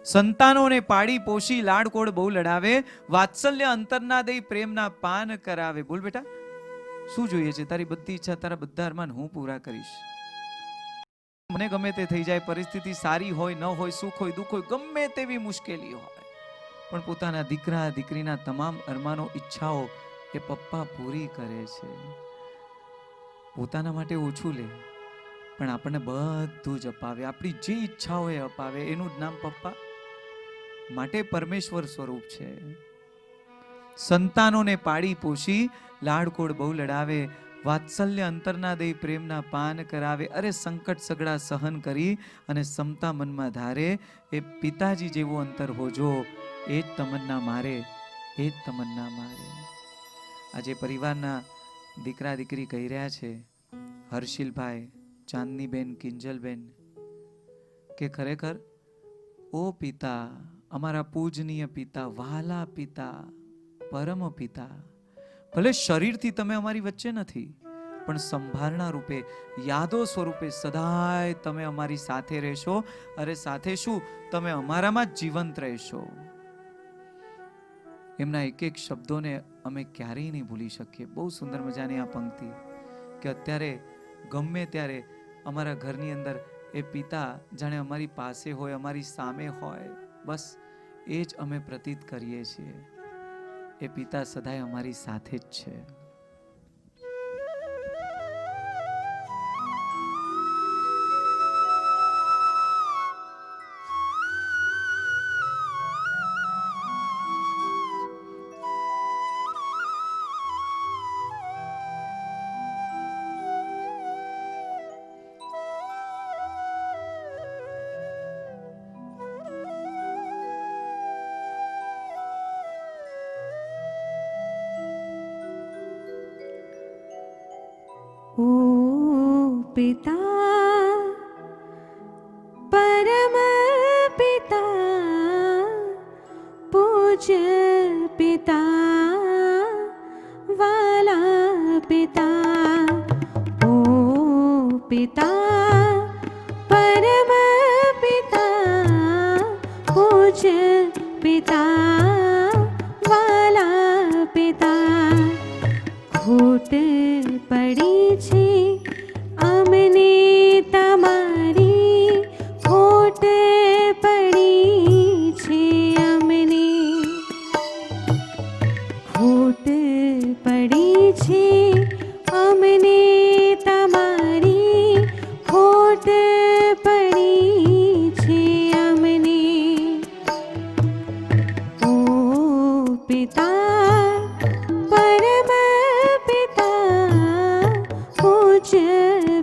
સંતાનોને પાડી પોષી લાડકોડ બહુ લડાવે, વાત્સલ્ય અંતરના દઈ પ્રેમના પાન કરાવે. બોલ બેટા, શું જોઈએ છે? તારી બધી ઈચ્છા, તારા બધા અરમાન હું પૂરા કરીશ. મને ગમે તે થઈ જાય, પરિસ્થિતિ સારી હોય ન હોય, સુખ હોય દુઃખ હોય, ગમે તેવી મુશ્કેલી હોય, પણ પોતાના દીકરા દીકરીના તમામ અરમાનો ઈચ્છાઓ એ પપ્પા પૂરી કરે છે. પોતાના માટે ઓછું લે પણ આપણને બધું જ અપાવે. આપણી જે ઈચ્છા હોય અપાવે. એનું જ નામ પપ્પા. માટે પરમેશ્વર સ્વરૂપ છે. સંતાનોને પાડી પોષી લાડકોડ બહુ લડાવે, વાત્સલ્ય અંતરના દઈ પ્રેમના પાન કરાવે. અરે સંકટ સગડા સહન કરી અને સમતા મનમાં ધારે, એ પિતાજી જેવું અંતર હોજો. એ જ તમન્ના મારે, એ જ તમન્ના મારે. આજે પરિવારના દીકરા દીકરી કહી રહ્યા છે, હર્ષિલભાઈ, ચાંદનીબેન, કિંજલબેન, કે ખરેખર ઓ પિતા, અમારા પૂજનીય પિતા, વહાલા પિતા, પરમ પિતા, ભલે શરીરથી તમે અમારી વચ્ચે નથી, પણ સંભારણા રૂપે, યાદો સ્વરૂપે સદાય તમે અમારી સાથે રહેશો. અરે સાથે શું, તમે અમારામાં જ જીવંત રહેશો. એમના એક એક શબ્દોને અમે ક્યારેય નહીં ભૂલી શકીએ. બહુ સુંદર મજાની આ પંક્તિ, કે અત્યારે ગમે ત્યારે અમારા ઘરની અંદર એ પિતા જાણે અમારી પાસે હોય, અમારી સામે હોય. બસ એ જ અમે પ્રતીત કરીએ છીએ. એ પિતા સદાય અમારી સાથે જ છે. ओ पिता परम पिता पूज्य पिता वाला पिता, ओ पिता परम पिता पूज्य पिता वाला पिता, खोट पड़ी છે અમને તમારી, ખોટ પડી છે અમને, ખોટ પડી છે અમને તમારી, ખોટ પડી છે અમને. ઓ પિતા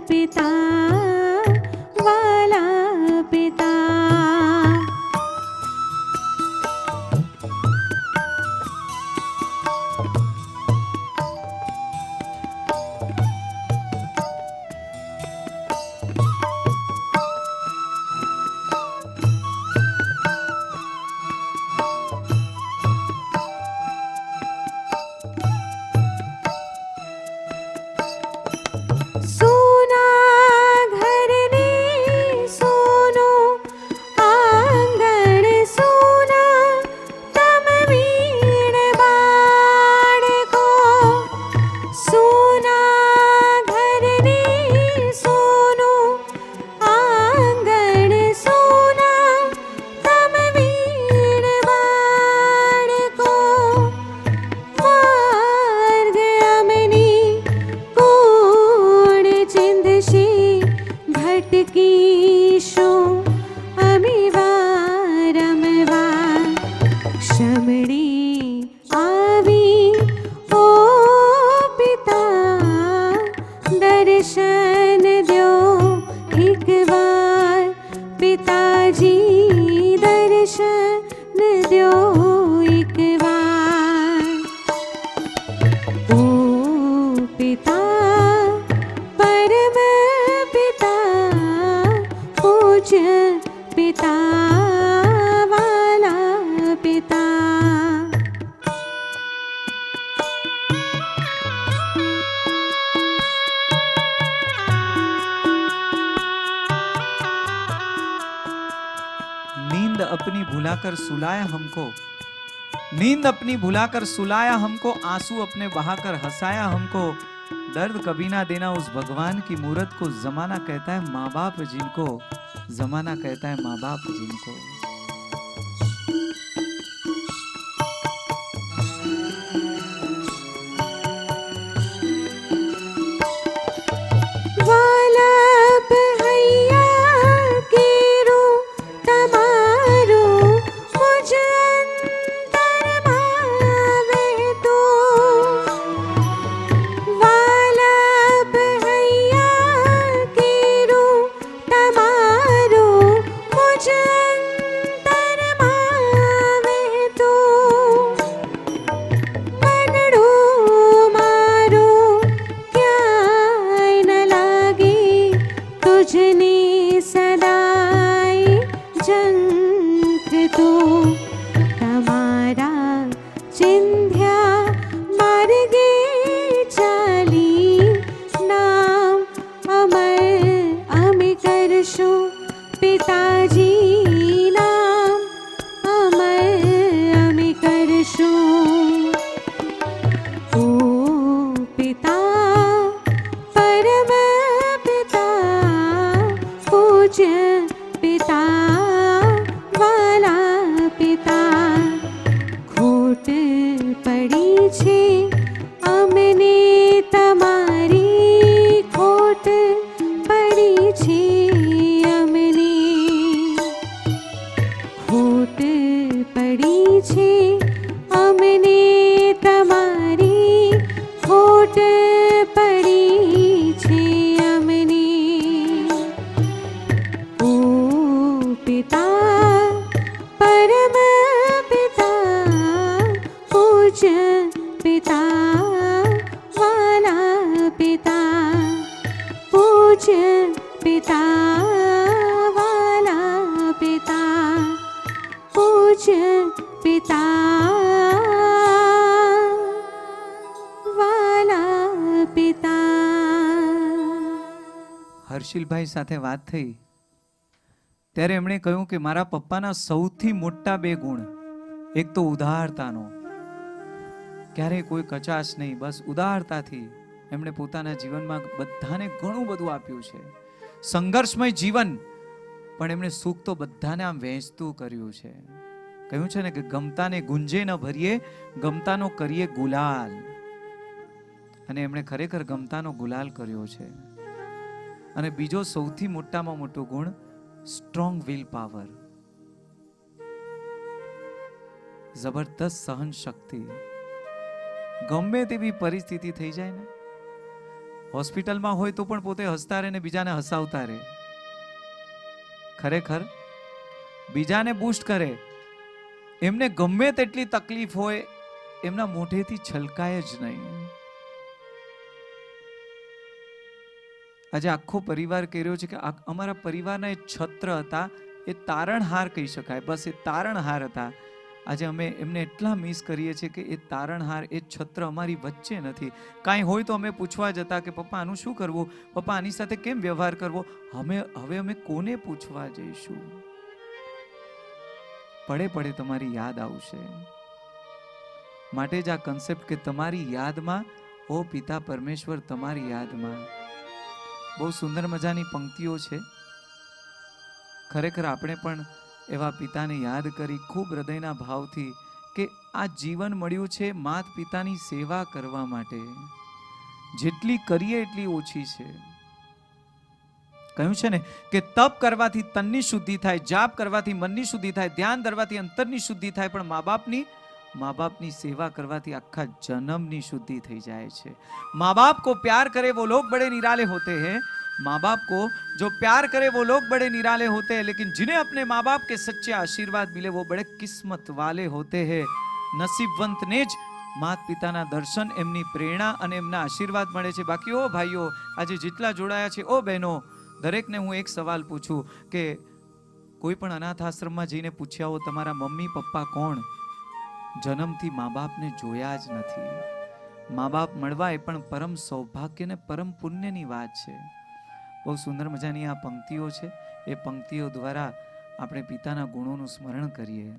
पिता वाला पिता, पिता वाला पिता. अपनी भुलाकर सुलाया हमको, नींद अपनी भुलाकर सुलाया हमको, आंसू अपने बहाकर हंसाया हमको, दर्द कभी ना देना उस भगवान की मूरत को, जमाना कहता है माँ बाप जिनको, जमाना कहता है माँ बाप जिनको। વાલપ હૈયા કેરો તમારો મુજ અંતરમાં આવે તો, વાલપ હૈયા કેરો તમારો મુજ અંતરમાં આવે તો, મનડો મારો ક્યાંય ન લાગે તુજને સદાય ઝંખતો, તમારા ચિંધ્યા માર્ગે ચાલી નામ અમર અમે કરશું પિતાજી, નામ અમર અમે કરશું। ओ पिता परम पिता पूज्य पिता वाला પિતા, ખોટ પડી છે અમને તમારી, ખોટ પડી છે અમને, ખોટ પડી છે અમને તમારી, ખોટ પડી છે અમને। ઓ પિતા પરમ પિતા પૂજ્ય પિતા વાલા પિતા, પૂજ્ય પિતા વાલા પિતા, પૂજ્ય પિતા વાલા પિતા। હર્ષિલભાઈ સાથે વાત થઈ ત્યારે એમણે કહ્યું કે મારા પપ્પાના સૌથી મોટા બે ગુણ, એક તો ઉદારતાનો, ક્યારેય કોઈ કચાશ નહીં, બસ ઉદારતાથી એમણે પોતાના જીવનમાં બધાને ઘણું બધું આપ્યું છે, સંઘર્ષમય જીવન, પણ એમણે સુખ તો બધાને આમ વહેંચતું કર્યું છે। કહ્યું છે ને કે ગમતાને ગુંજે ન ભરીએ, ગમતાનો કરીએ ગુલાલ, અને એમણે ખરેખર ગમતાનો ગુલાલ કર્યો છે। અને બીજો સૌથી મોટામાં મોટો ગુણ સ્ટ્રોંગ વિલ પાવર, જબરદસ્ત સહન શક્તિ। ગમે તેવી પરિસ્થિતિ થઈ જાય ને, હોસ્પિટલમાં હોય તો પણ પોતે હસતા રહે ને બીજાને હસાવતા રહે, ખરેખર બીજાને બૂસ્ટ કરે, એમને ગમે તેટલી તકલીફ હોય એમના મોઢેથી છલકાય જ નહીં। આજે આખો પરિવાર કહી રહ્યો છે કે અમારા પરિવારના એ છત્ર હતા, એ તારણહાર કહી શકાય, બસ એ તારણહાર હતા। આજે અમે એમને એટલા મિસ કરીએ છીએ કે એ તારણહાર, એ છત્ર અમારી વચ્ચે નથી। કાંઈ હોય તો અમે પૂછવા જતા કે પપ્પા આનું શું કરવું, પપ્પા આની સાથે કેમ વ્યવહાર કરવો, હવે અમે કોને પૂછવા જઈશું? પડે પડે તમારી યાદ આવશે, માટે જ આ કન્સેપ્ટ કે તમારી યાદમાં, ઓ પિતા પરમેશ્વર તમારી યાદમાં। બહુ સુંદર મજાની પંક્તિઓ છે, ખરેખર આપણે પણ એવા પિતાને યાદ કરી ખૂબ હૃદયના ભાવથી કે આ જીવન મળ્યું છે માત પિતાની સેવા કરવા માટે, જેટલી કરીએ એટલી ઓછી છે। કહ્યું છે ને કે તપ કરવાથી તનની શુદ્ધિ થાય, જાપ કરવાથી મનની શુદ્ધિ થાય, ધ્યાન ધરવાથી અંતરની શુદ્ધિ થાય, પણ મા બાપની સેવા કરવાથી આખા જન્મની શુદ્ધિ થઈ જાય છે। माँ बाप को प्यार करे वो लोग बड़े निराले होते हैं, माँ बाप को जो प्यार करे वो लोग बड़े निराले होते हैं, लेकिन जिन्हें अपने माँ बाप के सच्चे आशीर्वाद मिले वो बड़े किस्मत वाले होते हैं। नसीबवंतने જ માત પિતાના દર્શન, એમની પ્રેરણા અને એમના આશીર્વાદ મળે છે। બાકી ઓ ભાઈઓ આજે જેટલા જોડાયા છે, ઓ બહેનો, દરેકને હું એક સવાલ પૂછું કે કોઈ પણ અનાથ આશ્રમમાં જઈને પૂછ્યા હો તમારા મમ્મી પપ્પા કોણ? જન્મથી મા બાપને જોયા જ નથી। મા બાપ મળવા એ પણ પરમ સૌભાગ્ય ને પરમ પુણ્યની વાત છે। બહુ સુંદર મજાની આ પંક્તિઓ છે, એ પંક્તિઓ દ્વારા આપણે પિતાના ગુણોનું સ્મરણ કરીએ.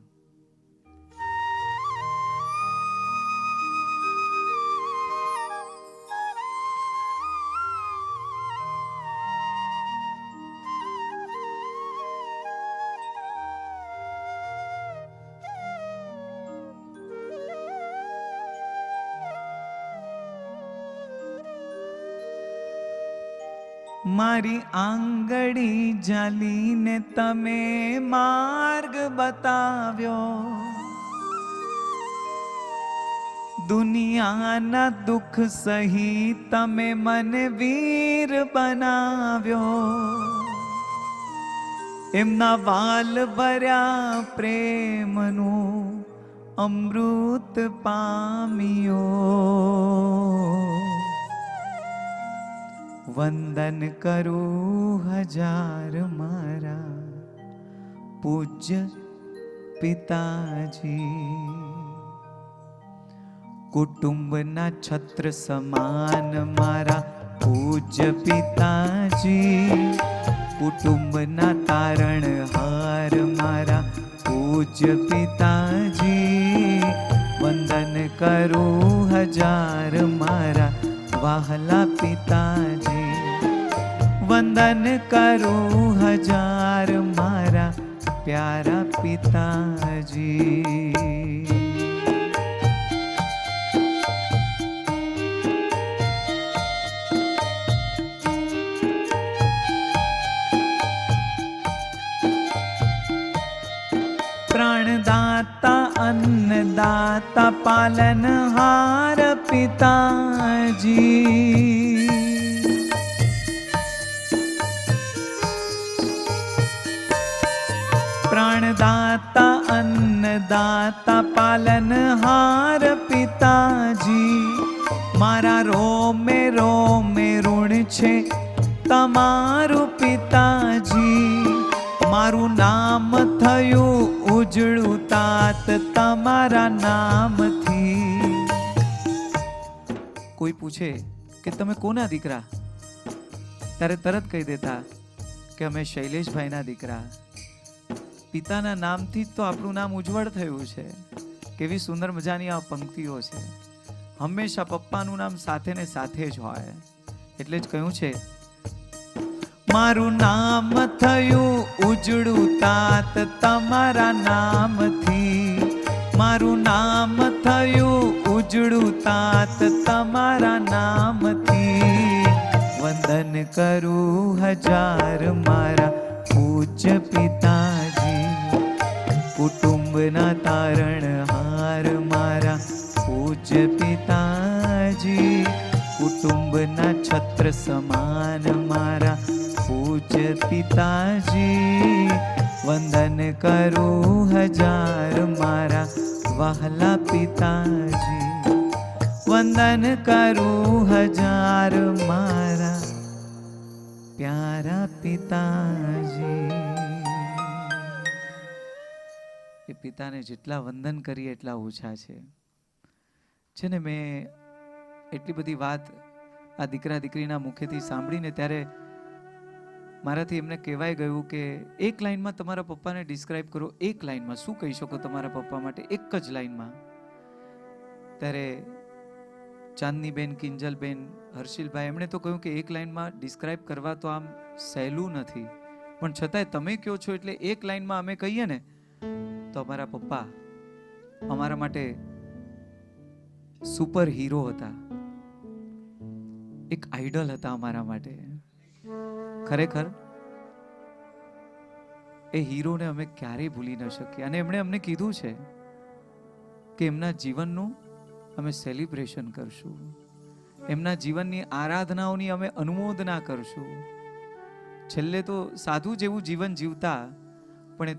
મારી આંગળી જાલીને તમે માર્ગ બતાવ્યો, દુનિયાના દુઃખ સહી તમે મને વીર બનાવ્યો. એમના વાલ ભર્યા પ્રેમનું અમૃત પામ્યો. વંદન કરું હજાર મારા પૂજ્ય પિતાજી. કુટુંબના છત્ર સમાન મારા પૂજ્ય પિતાજી. કુટુંબના તારણહાર મારા પૂજ્ય પિતાજી. વંદન કરું હજાર મારા વહાલા પિતાજી. વંદન કરું હજાર મારા પ્યારા પિતાજી. પ્રાણદાતા અન્નદાતા પાલનહાર પિતાજી. પ્રાણદાતા અન્નદાતા પાલનહાર પિતાજી. મારા રોમે રોમે ઋણ છે તમારું પિતાજી. મારું નામ થયું ઉજળું તાત તમારા નામથી. કોઈ પૂછે કે તમે કોના દીકરા, ત્યારે તરત કહી દેતા કે અમે શૈલેષભાઈના દીકરા. પિતાના નામથી જ તો આપણું નામ ઉજ્જવળ થયું છે. કેવી સુંદર મજાની આ પંક્તિઓ છે. હંમેશા પપ્પાનું નામ સાથે ને સાથે જ હોય. એટલે જ કહ્યું છે, મારું નામ થયું ઉજળું તાત તમારા નામથી. મારું નામ થયું ઉજળું તાત તમારા નામથી. વંદન કરું હજાર મારા પૂજ્ય પિતાજી. કુટુંબના તારણહાર મારા પૂજ્ય પિતાજી. કુટુંબના છત્ર સમાન મારા પૂજ્ય પિતાજી. વંદન કરું હજાર મારા વહાલા પિતાજી. વંદન કરું હજાર મારા પ્યારા પિતાજી. એ પિતાને જેટલા વંદન કરીએ એટલા ઓછા છે ને. મેં એટલી બધી વાત આ દીકરા દીકરીના મુખેથી સાંભળીને ત્યારે મારાથી એમને કહેવાય ગયું કે એક લાઈનમાં તમારા પપ્પાને ડિસ્ક્રાઇબ કરો. એક લાઈનમાં શું કહી શકો તમારા પપ્પા માટે, એક જ લાઈનમાં? ત્યારે ચાંદનીબેન, કિંજલબેન, હર્ષિલભાઈ એમણે તો કહ્યું કે એક લાઈનમાં ડિસ્ક્રાઇબ કરવા તો આમ સહેલું નથી, પણ છતાંય તમે કહો છો એટલે એક લાઈનમાં અમે કહીએ ને તો અમારા પપ્પા અમારા માટે સુપર હીરો હતા. એક આઈડલ હતા અમારા માટે. ખરેખર એ હીરોને અમે ક્યારેય ભૂલી ન શકીએ. અને એમણે અમને કીધું છે કે એમના જીવનનું અમે સેલિબ્રેશન કરશું. એમના જીવનની આરાધનાઓની અમે અનુમોદના કરશું. છેલ્લે તો સાધુ જેવું જીવન જીવતા, પણ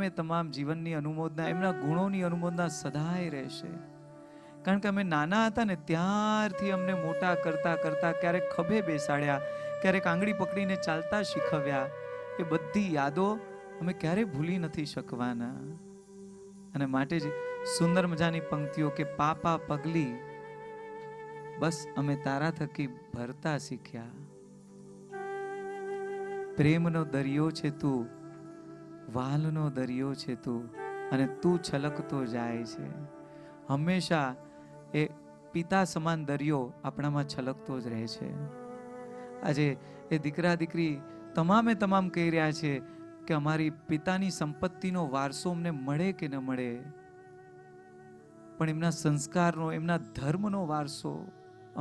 એ તમામ જીવનની અનુમોદના, એમના ગુણોની અનુમોદના સદાય રહેશે. કારણ કે અમે નાના હતા ને ત્યારથી અમને મોટા કરતા કરતા ક્યારેક ખભે બેસાડ્યા, ક્યારેક આંગળી પકડીને ચાલતા શીખવ્યા. એ બધી યાદો અમે ક્યારેય ભૂલી નથી શકવાના. અને માટે જ સુંદર મજાની પંક્તિઓ કે પાપા પગલી બસ અમે તારા થકી ભરતા શીખ્યા. પ્રેમનો દરિયો છે તું વાલનો દરિયો છે તું, અને તું છલકતો જાય છે. હંમેશા એ પિતા સમાન દરિયો આપણામાં છલકતો જ રહે છે. આજે એ દીકરા દીકરી તમામે તમામ કહી રહ્યા છે કે અમારી પિતાની સંપત્તિનો વારસો અમને મળે કે ન મળે, પણ એમના સંસ્કારનો, એમના ધર્મનો વારસો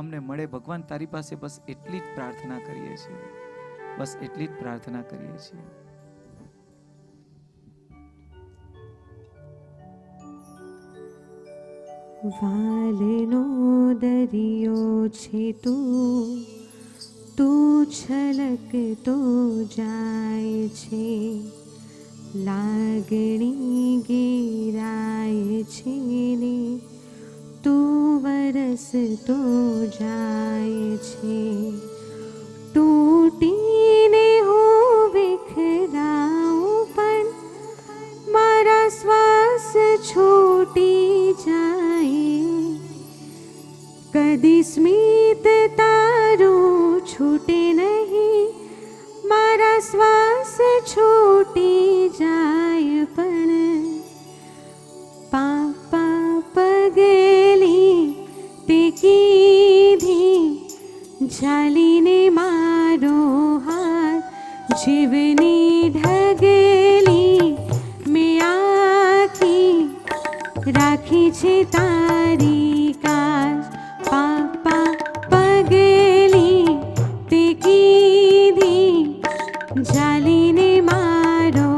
અમને મળે. ભગવાન તારી પાસે બસ એટલી જ પ્રાર્થના કરીએ છીએ, બસ એટલી જ પ્રાર્થના કરીએ છીએ. વાલનો દરિયો છે તું, તું છલકતો જાય છે, લાગણી ગેરાય છે ને તું વરસતો જાય છે. તૂટીને હું વિખરાઉં પણ મારા શ્વાસ છૂટી જાય, કદી સ્મિત તારું છૂટે નહીં, મારા શ્વાસ છૂટી જાય. પણ પાપા પગલી તે કીધી, ઝાલીને મારો હાથ, જીવની ઢગલી મેં આખી રાખી છે તારી કાશ. પાપા પગલી તે કીધી, ઝાલીને મારો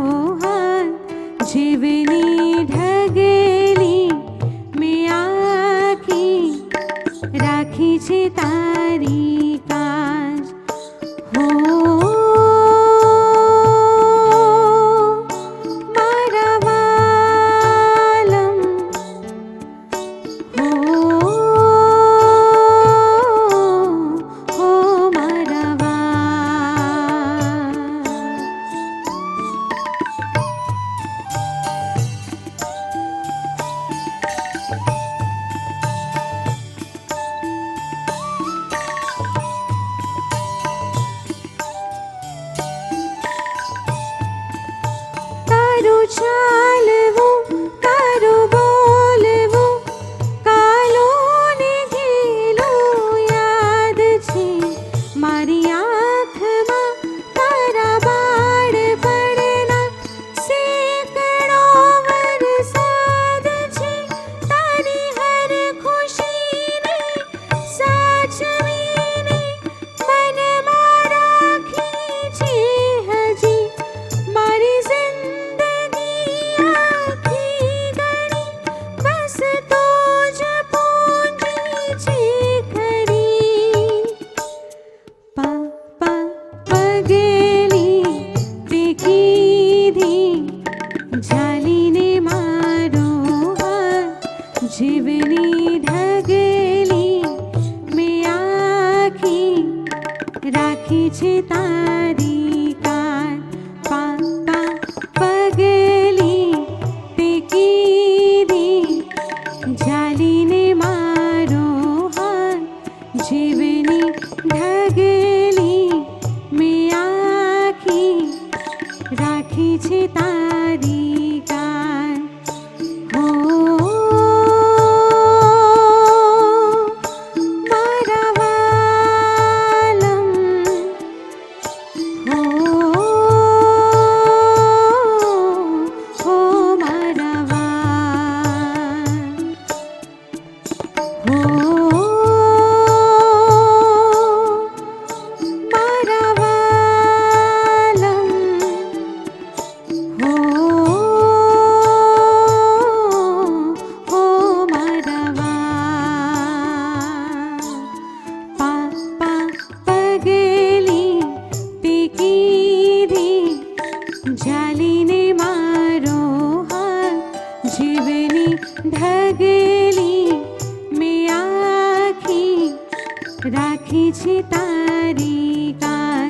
હાથ, જીવની ઢગલી મેં આખી રાખી છે તારી કાશ. હો મારા વાલમ, હો મારા વાલ. તારું ચાલવું, તારું બોલવું, કાલું ને ગીલું યાદ છે. મારી આંખમાં તારા બાળપણના સેંકડો વરસાદ છે. તારી હર ખુશીને સાચવીને મનમાં રાખી છે હજી. મારી જિંદગી આખી ગણી બસ તું જ પૂંજી છે ખરી. પાપા પગલી તે કીધી, ઝાલીને મારો હાથ, જીવની ઢગલી મેં આખી રાખી છે તારી કાન. પાપા પગલી તે કીધી, ઝાલીને મારો હાથ, જીવની ઢગલી મેં આખી રાખી છે તારી કાન. હો મારા વાલમ, હો મારા વાલ. હો મારા વાલમ, હો મારા વાલ. પાપા પગલી તે કીધી, ઝાલીને મારો હાથ, જીવની ઢગલી મેં આખી રાખી છે તારી કાન.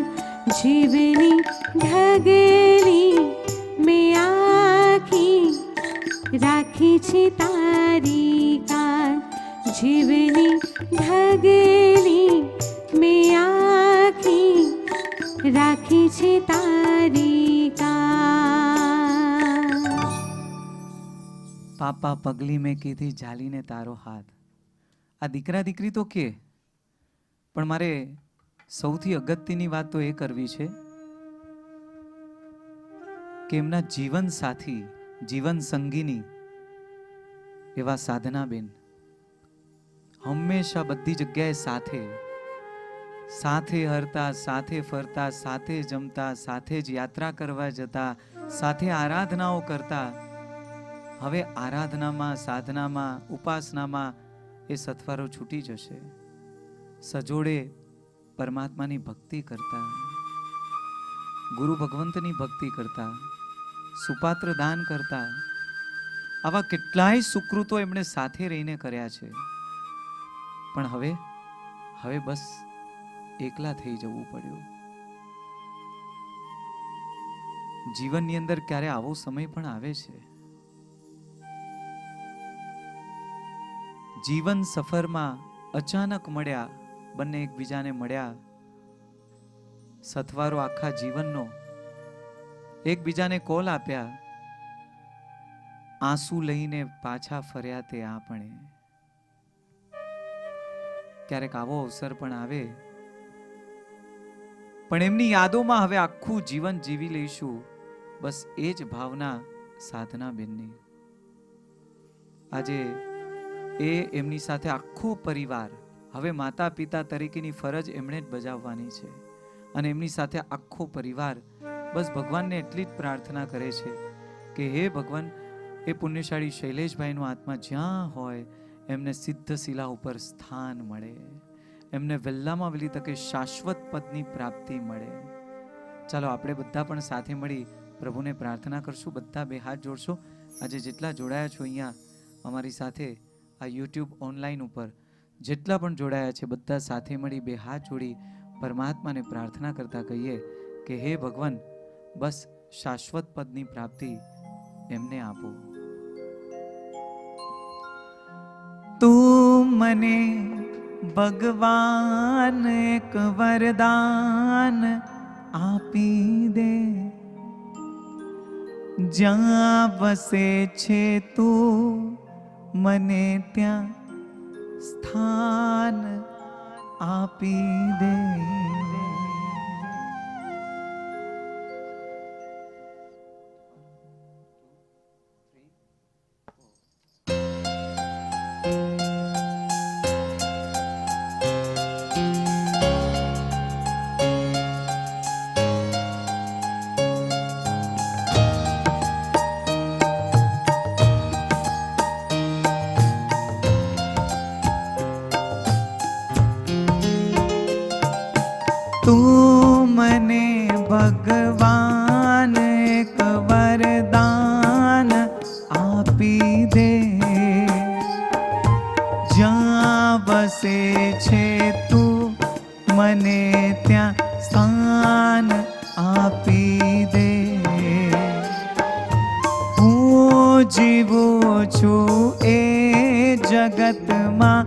જીવની ઢગલી મેં આખી રાખી છે તારી કાન. જીવની ઢગલી મેં આખી રાખી છે તારી કાન. પાપા પગલી મેં કીધી ઝાલીને તારો હાથ. આ દીકરા દીકરી તો કે, પણ મારે સૌથી અગત્યની વાત તો એ કરવી છે કે એમના જીવન સાથી, જીવન સંગીની એવા સાધનાબેન હંમેશા બધી જગ્યાએ સાથે, સાથે હરતા, સાથે ફરતા, સાથે જમતા, સાથે જ યાત્રા કરવા જતા, સાથે આરાધનાઓ કરતા. હવે આરાધનામાં, સાધનામાં, ઉપાસનામાં એ સથવારો છૂટી જશે. સજોડે પરમાત્માની ભક્તિ કરતા, ગુરુ ભગવંતની ભક્તિ કરતા, સુપાત્ર દાન કરતા, આવા કેટલાય સુકૃતો એમણે સાથે રહીને કર્યા છે. પણ હવે બસ એકલા થઈ જવું પડ્યું. જીવનની અંદર ક્યારે આવો સમય પણ આવે છે. જીવન સફરમાં અચાનક મળ્યા, બંને એકબીજાને મળ્યા. સથવારો આખા જીવનનો એકબીજાને કોલ આપ્યા. આંસુ લઈને પાછા ફર્યા તે આપણે. ક્યારેક આવો અવસર પણ આવે, પણ એમની યાદોમાં હવે આખું જીવન જીવી લઈશું. બસ એ જ ભાવના સાધના બેનની. આજે એ એમની સાથે આખો પરિવાર, હવે માતા પિતા તરીકેની ફરજ એમણે જ બજાવવાની છે. અને એમની સાથે આખો પરિવાર બસ ભગવાનને એટલી જ પ્રાર્થના કરે છે કે હે ભગવાન, એ પુણ્યશાળી શૈલેષભાઈનો આત્મા જ્યાં હોય એમને સિદ્ધ શિલા ઉપર સ્થાન મળે, એમને વહેલામાં વહેલી તકે શાશ્વત પદની પ્રાપ્તિ મળે. ચાલો આપણે બધા પણ સાથે મળી પ્રભુને પ્રાર્થના કરશું. બધા બે હાથ જોડશો. આજે જેટલા જોડાયા છો અહીંયા અમારી સાથે આ યુટ્યુબ ઓનલાઈન ઉપર, જેટલા પણ જોડાયા છે બધા સાથે મળી બે હાથ જોડી પરમાત્માને પ્રાર્થના કરતા કહીએ કે હે ભગવાન, બસ શાશ્વત પદની પ્રાપ્તિ એમને આપો. તું મને ભગવાન એક વરદાન આપી દે, જ્યાં વસે છે તું મને ત્યાં સ્થાન આપી દે. તું મને ભગવાન એક વરદાન આપી દે, જ્યાં વસે છે તું મને ત્યાં સ્થાન આપી દે. હું જીવું છું એ જગતમાં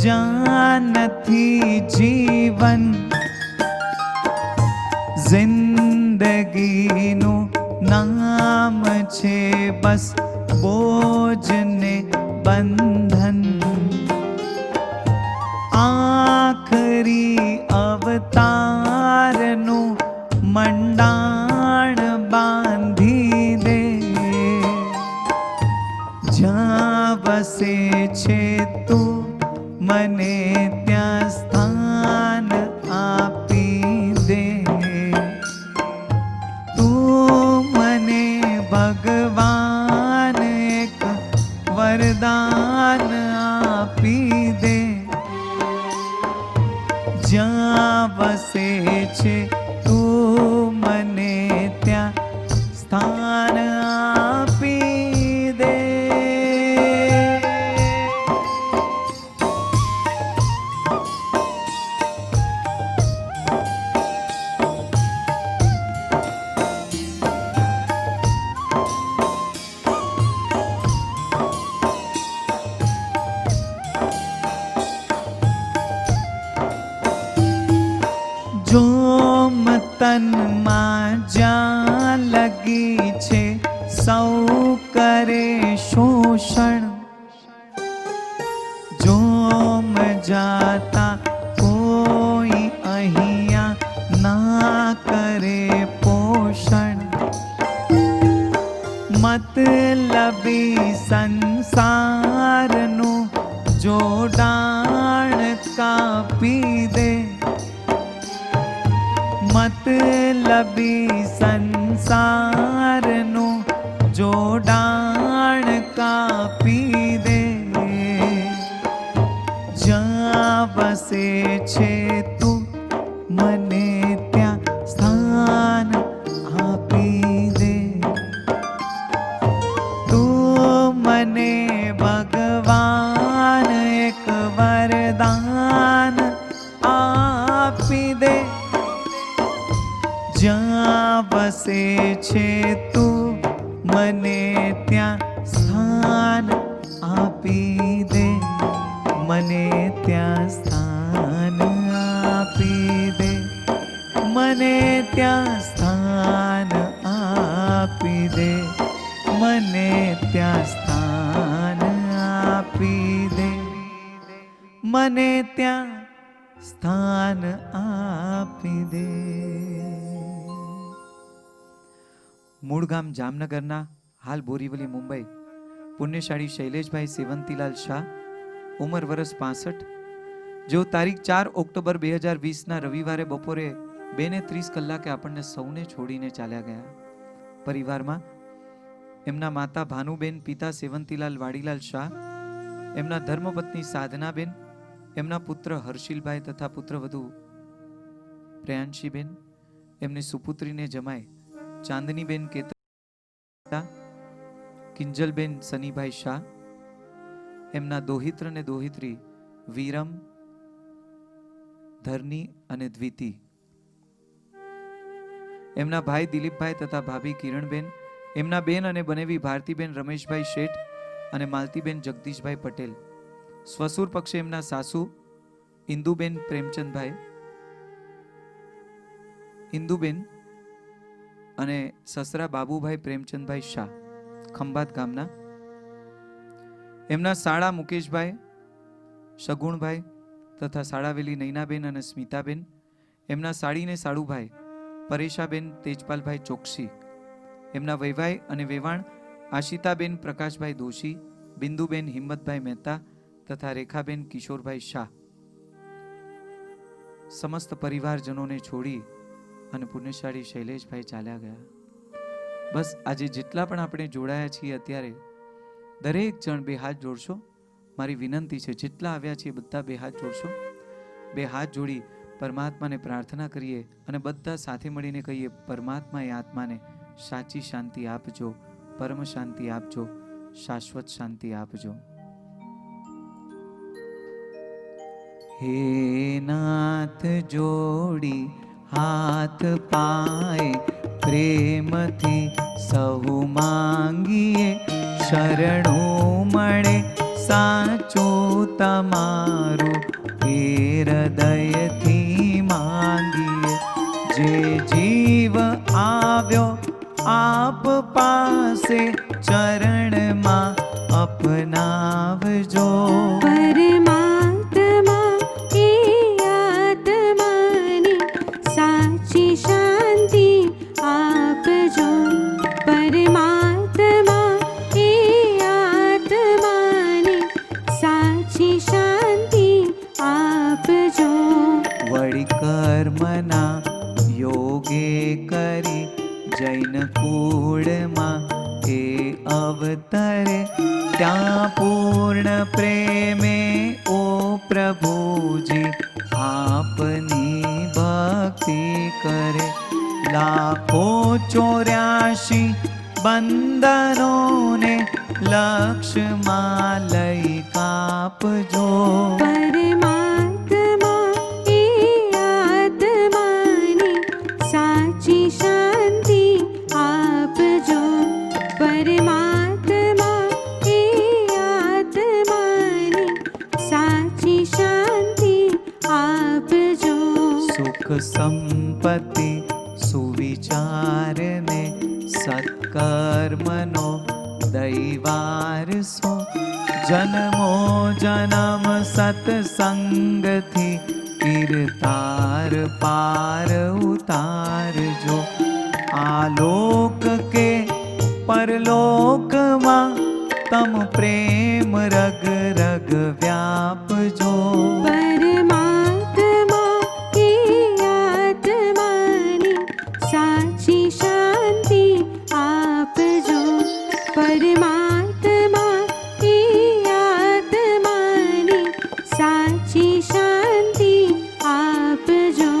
જ્યાં નથી જીવન, જિંદગીનું નામ છે બસ બોજ ને બંધન. આખરી અવતારનું મંડાણ બાંધી દે, જ્યાં વસે છે તું મને ત્યાં સ્થાન આપી દે. ભગવાન એક વરદાન આપી દે, જ્યાં વસે છે તું મને ત્યાં સ્થાન આપી દે. જો તનમાં જ્યાં લગી છે સૌ કરે શોષણ, જોમ જાતા કોઈ અહીંયા ના કરે પોષણ. મતલબી સંસારનું જોડાણ કાપી દે, મતલબી સંસારનું જોડાણ કાપી દે. જ્યાં વસે છે તું મને ત્યાં સ્થાન આપી દે. તું મને ભગવાન એક વરદાન આપી દે. જ્યાં વસે છે તું મને ત્યાં સ્થાન આપી દે, મને ત્યાં સ્થાન આપી દે, મને ત્યાં સ્થાન આપી દે, મને ત્યાં સ્થાન આપી દે, મને ત્યાં સ્થાન આપી દે. મૂળ ગામ જામનગરના, હાલ બોરીવલી મુંબઈ, પુણ્યશાળી શૈલેષભાઈ સેવંતીલાલ શાહ, ઉંમર વર્ષ 65, જેઓ તારીખ 4 ઓક્ટોબર 2020ના રવિવારે બપોરે 2:30 આપણને સૌને છોડીને ચાલ્યા ગયા. પરિવારમાં એમના માતા ભાનુબેન, પિતા સેવંતીલાલ વાડીલાલ શાહ, એમના ધર્મપત્ની સાધનાબેન, એમના પુત્ર હર્ષિલભાઈ તથા પુત્રવધુ પ્રયાંશીબેન, એમની સુપુત્રીને જમાય ચાંદનીબેન કેતન, કિંજલબેન સનીભાઈ શાહ, એમના દોહિત્ર ને દોહિત્રી વીરમ, ધરની અને દ્વિતી, એમના ભાઈ દિલીપભાઈ તથા ભાભી કિરણબેન, એમના બેન અને બનેવી ભારતીબેન રમેશભાઈ શેઠ અને માલતીબેન જગદીશભાઈ પટેલ. સ્વસુર પક્ષે એમના સાસુ ઇન્દુબેન પ્રેમચંદભાઈ, ઇન્દુબેન અને સસરા બાબુભાઈ પ્રેમચંદભાઈ શાહ, ખંભાત ગામના. એમના સાળા મુકેશભાઈ, શગુણભાઈ તથા સાળાવેલી નૈનાબેન અને સ્મિતાબેન, એમના સાળીને સાળુભાઈ પરેશાબેન તેજપાલભાઈ ચોકસી, એમના વૈવાઈ અને વેવાણ આશિતાબેન પ્રકાશભાઈ દોશી, બિંદુબેન હિંમતભાઈ મહેતા તથા રેખાબેન કિશોરભાઈ શાહ. સમસ્ત પરિવારજનોને છોડી અને પુણ્યશાળી શૈલેષભાઈ ચાલ્યા ગયા. બસ આજે જેટલા પણ આપણે જોડાયા છીએ અત્યારે દરેક જણ બે હાથ જોડશો. મારી વિનંતી છે, જેટલા આવ્યા છીએ બધા બે હાથ જોડશો. બે હાથ જોડી પરમાત્માને પ્રાર્થના કરીએ અને બધા સાથે મળીને કહીએ, પરમાત્મા એ આત્માને સાચી શાંતિ આપજો, પરમ શાંતિ આપજો, શાશ્વત શાંતિ આપજો. હે નાથ જોડી હાથ પાય પ્રેમથી સહુ માંગીએ, શરણું મળે સાચું તમારું એ હૃદયથી માંગીએ. જે જીવ આવ્યો આપ પાસે ચરણમાં અપનાવજો. પરમાત્મા એ આત્માને સાચી શાંતિ આપજો. પરમાત્મા એ આત્માને સાચી શાંતિ આપજો. વળી કર્મના યોગે કરી જૈન કુળમાં એ અવતરે, ત્યાં પૂર્ણ પ્રેમે ઓ પ્રભુજી આપની ભક્તિ કરે. લાખો 84 બંધનોને લક્ષમાં લઈ કાપજો. પરમાત્મા એ આત્માને સાચી શાંતિ આપજો. પરમાત્મા એ આત્માને સાચી શાંતિ આપજો. સુખ સંપત્તિ સુવિચારને સત્ય કર્મનો દૈવારસો જન્મો જન્મ સત્સંગથી કીર્તાર પાર ઉતારજો આલોક કે પરલોકમાં તમ પ્રેમ રગ રગ વ્યાપજો પરમાત્મા એ આત્માને સાચી શાંતિ આપજો પરમાત્મા એ આત્માને સાચી શાંતિ આપજો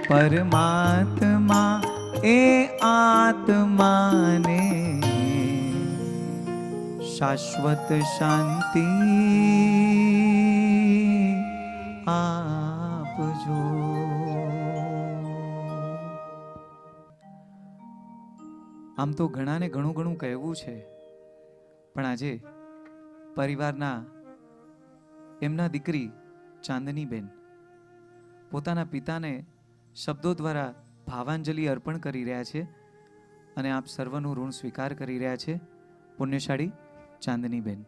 પરમાત્મા એ આત્માને શાશ્વત શાંતિ આપજો. આમ તો ઘણાને ઘણું ઘણું કહેવું છે, પણ આજે પરિવારના એમના દીકરી ચાંદનીબેન પોતાના પિતાને શબ્દો દ્વારા ભાવાંજલિ અર્પણ કરી રહ્યા છે અને આપ સર્વનું ઋણ સ્વીકાર કરી રહ્યા છે. પુણ્યશાળી ચાંદનીબેન.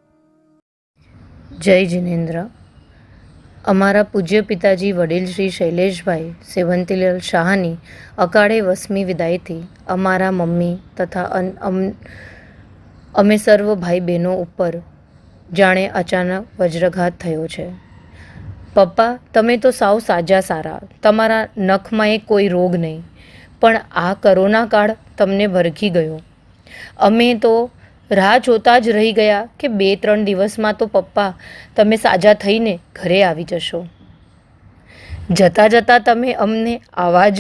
જય જિનેન્દ્ર. અમારા પૂજ્ય પિતાજી વડીલ શ્રી શૈલેષભાઈ સેવંતીલાલ શાહની અકાળે વસમી વિદાયથી અમારા મમ્મી તથા અમે સર્વ ભાઈ બહેનો ઉપર જાણે અચાનક વજ્રઘાત થયો છે. પપ્પા, તમે તો સાવ સાજા સારા, તમારા નખમાં એ કોઈ રોગ નહીં, પણ આ કોરોના કાળ તમને ભરખી ગયો. અમે તો રાહ જોતા જ રહી ગયા કે 2-3 દિવસમાં તો પપ્પા તમે સાજા થઈને ઘરે આવી જશો. જતાં જતાં તમે અમને આવાજ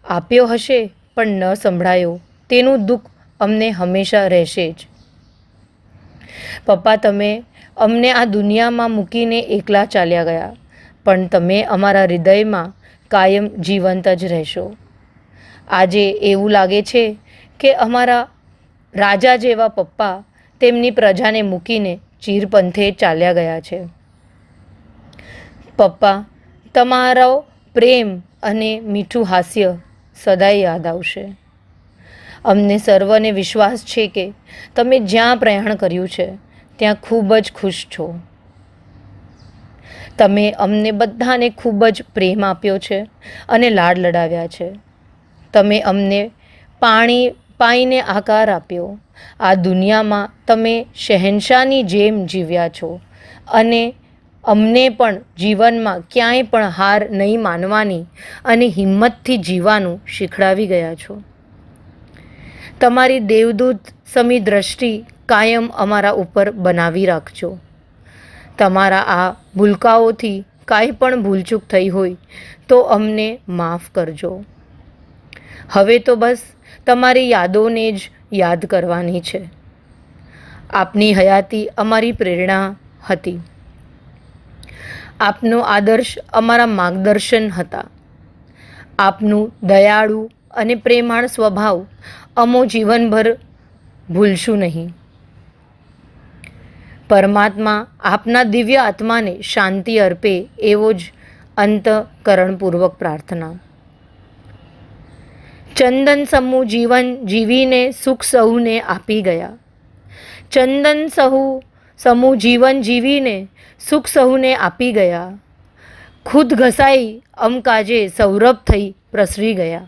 આપ્યો હશે પણ ન સંભળાયો, તેનું દુઃખ અમને હંમેશા રહેશે જ. પપ્પા, તમે અમને આ દુનિયામાં મૂકીને એકલા ચાલ્યા ગયા, પણ તમે અમારા હૃદયમાં કાયમ જીવંત જ રહેશો. આજે એવું લાગે છે કે અમારા રાજા જેવા પપ્પા તેમની પ્રજાને મૂકીને ચીરપંથે ચાલ્યા ગયા છે. પપ્પા, તમારો પ્રેમ અને મીઠું હાસ્ય સદાય યાદ આવશે. અમને સર્વને વિશ્વાસ છે કે તમે જ્યાં પ્રયાણ કર્યું છે ત્યાં ખૂબ જ ખુશ છો. તમે અમને બધાને ખૂબ જ પ્રેમ આપ્યો છે અને લાડ લડાવ્યા છે. તમે અમને પાણીને આકાર આપ્યો. આ દુનિયામાં તમે શહેનશાહની જેમ જીવ્યા છો અને અમને પણ જીવનમાં ક્યાંય પણ હાર નહીં માનવાની અને હિંમતથી જીવવાનું શીખડાવી ગયા છો. તમારી દેવદૂત સમી દ્રષ્ટિ કાયમ અમારા ઉપર બનાવી રાખજો. તમારા આ ભૂલકાઓથી કાંઈ પણ ભૂલચૂક થઈ હોય તો અમને માફ કરજો. હવે તો બસ તમારી યાદોને જ યાદ કરવાની છે. આપની હયાતી અમારી પ્રેરણા હતી. આપનો આદર્શ અમારા માર્ગદર્શન હતા. આપનું દયાળુ અને પ્રેમાળ સ્વભાવ અમો જીવનભર ભૂલશું નહીં. પરમાત્મા આપના દિવ્ય આત્માને શાંતિ અર્પે એવો જ અંતઃકરણપૂર્વક પ્રાર્થના. ચંદન સમૂહ જીવન જીવીને સુખ સહુને આપી ગયા. ચંદન સમૂહ જીવન જીવીને સુખ સહુને આપી ગયા. ખુદ ઘસાઈ અમકાજે સૌરભ થઈ પ્રસરી ગયા.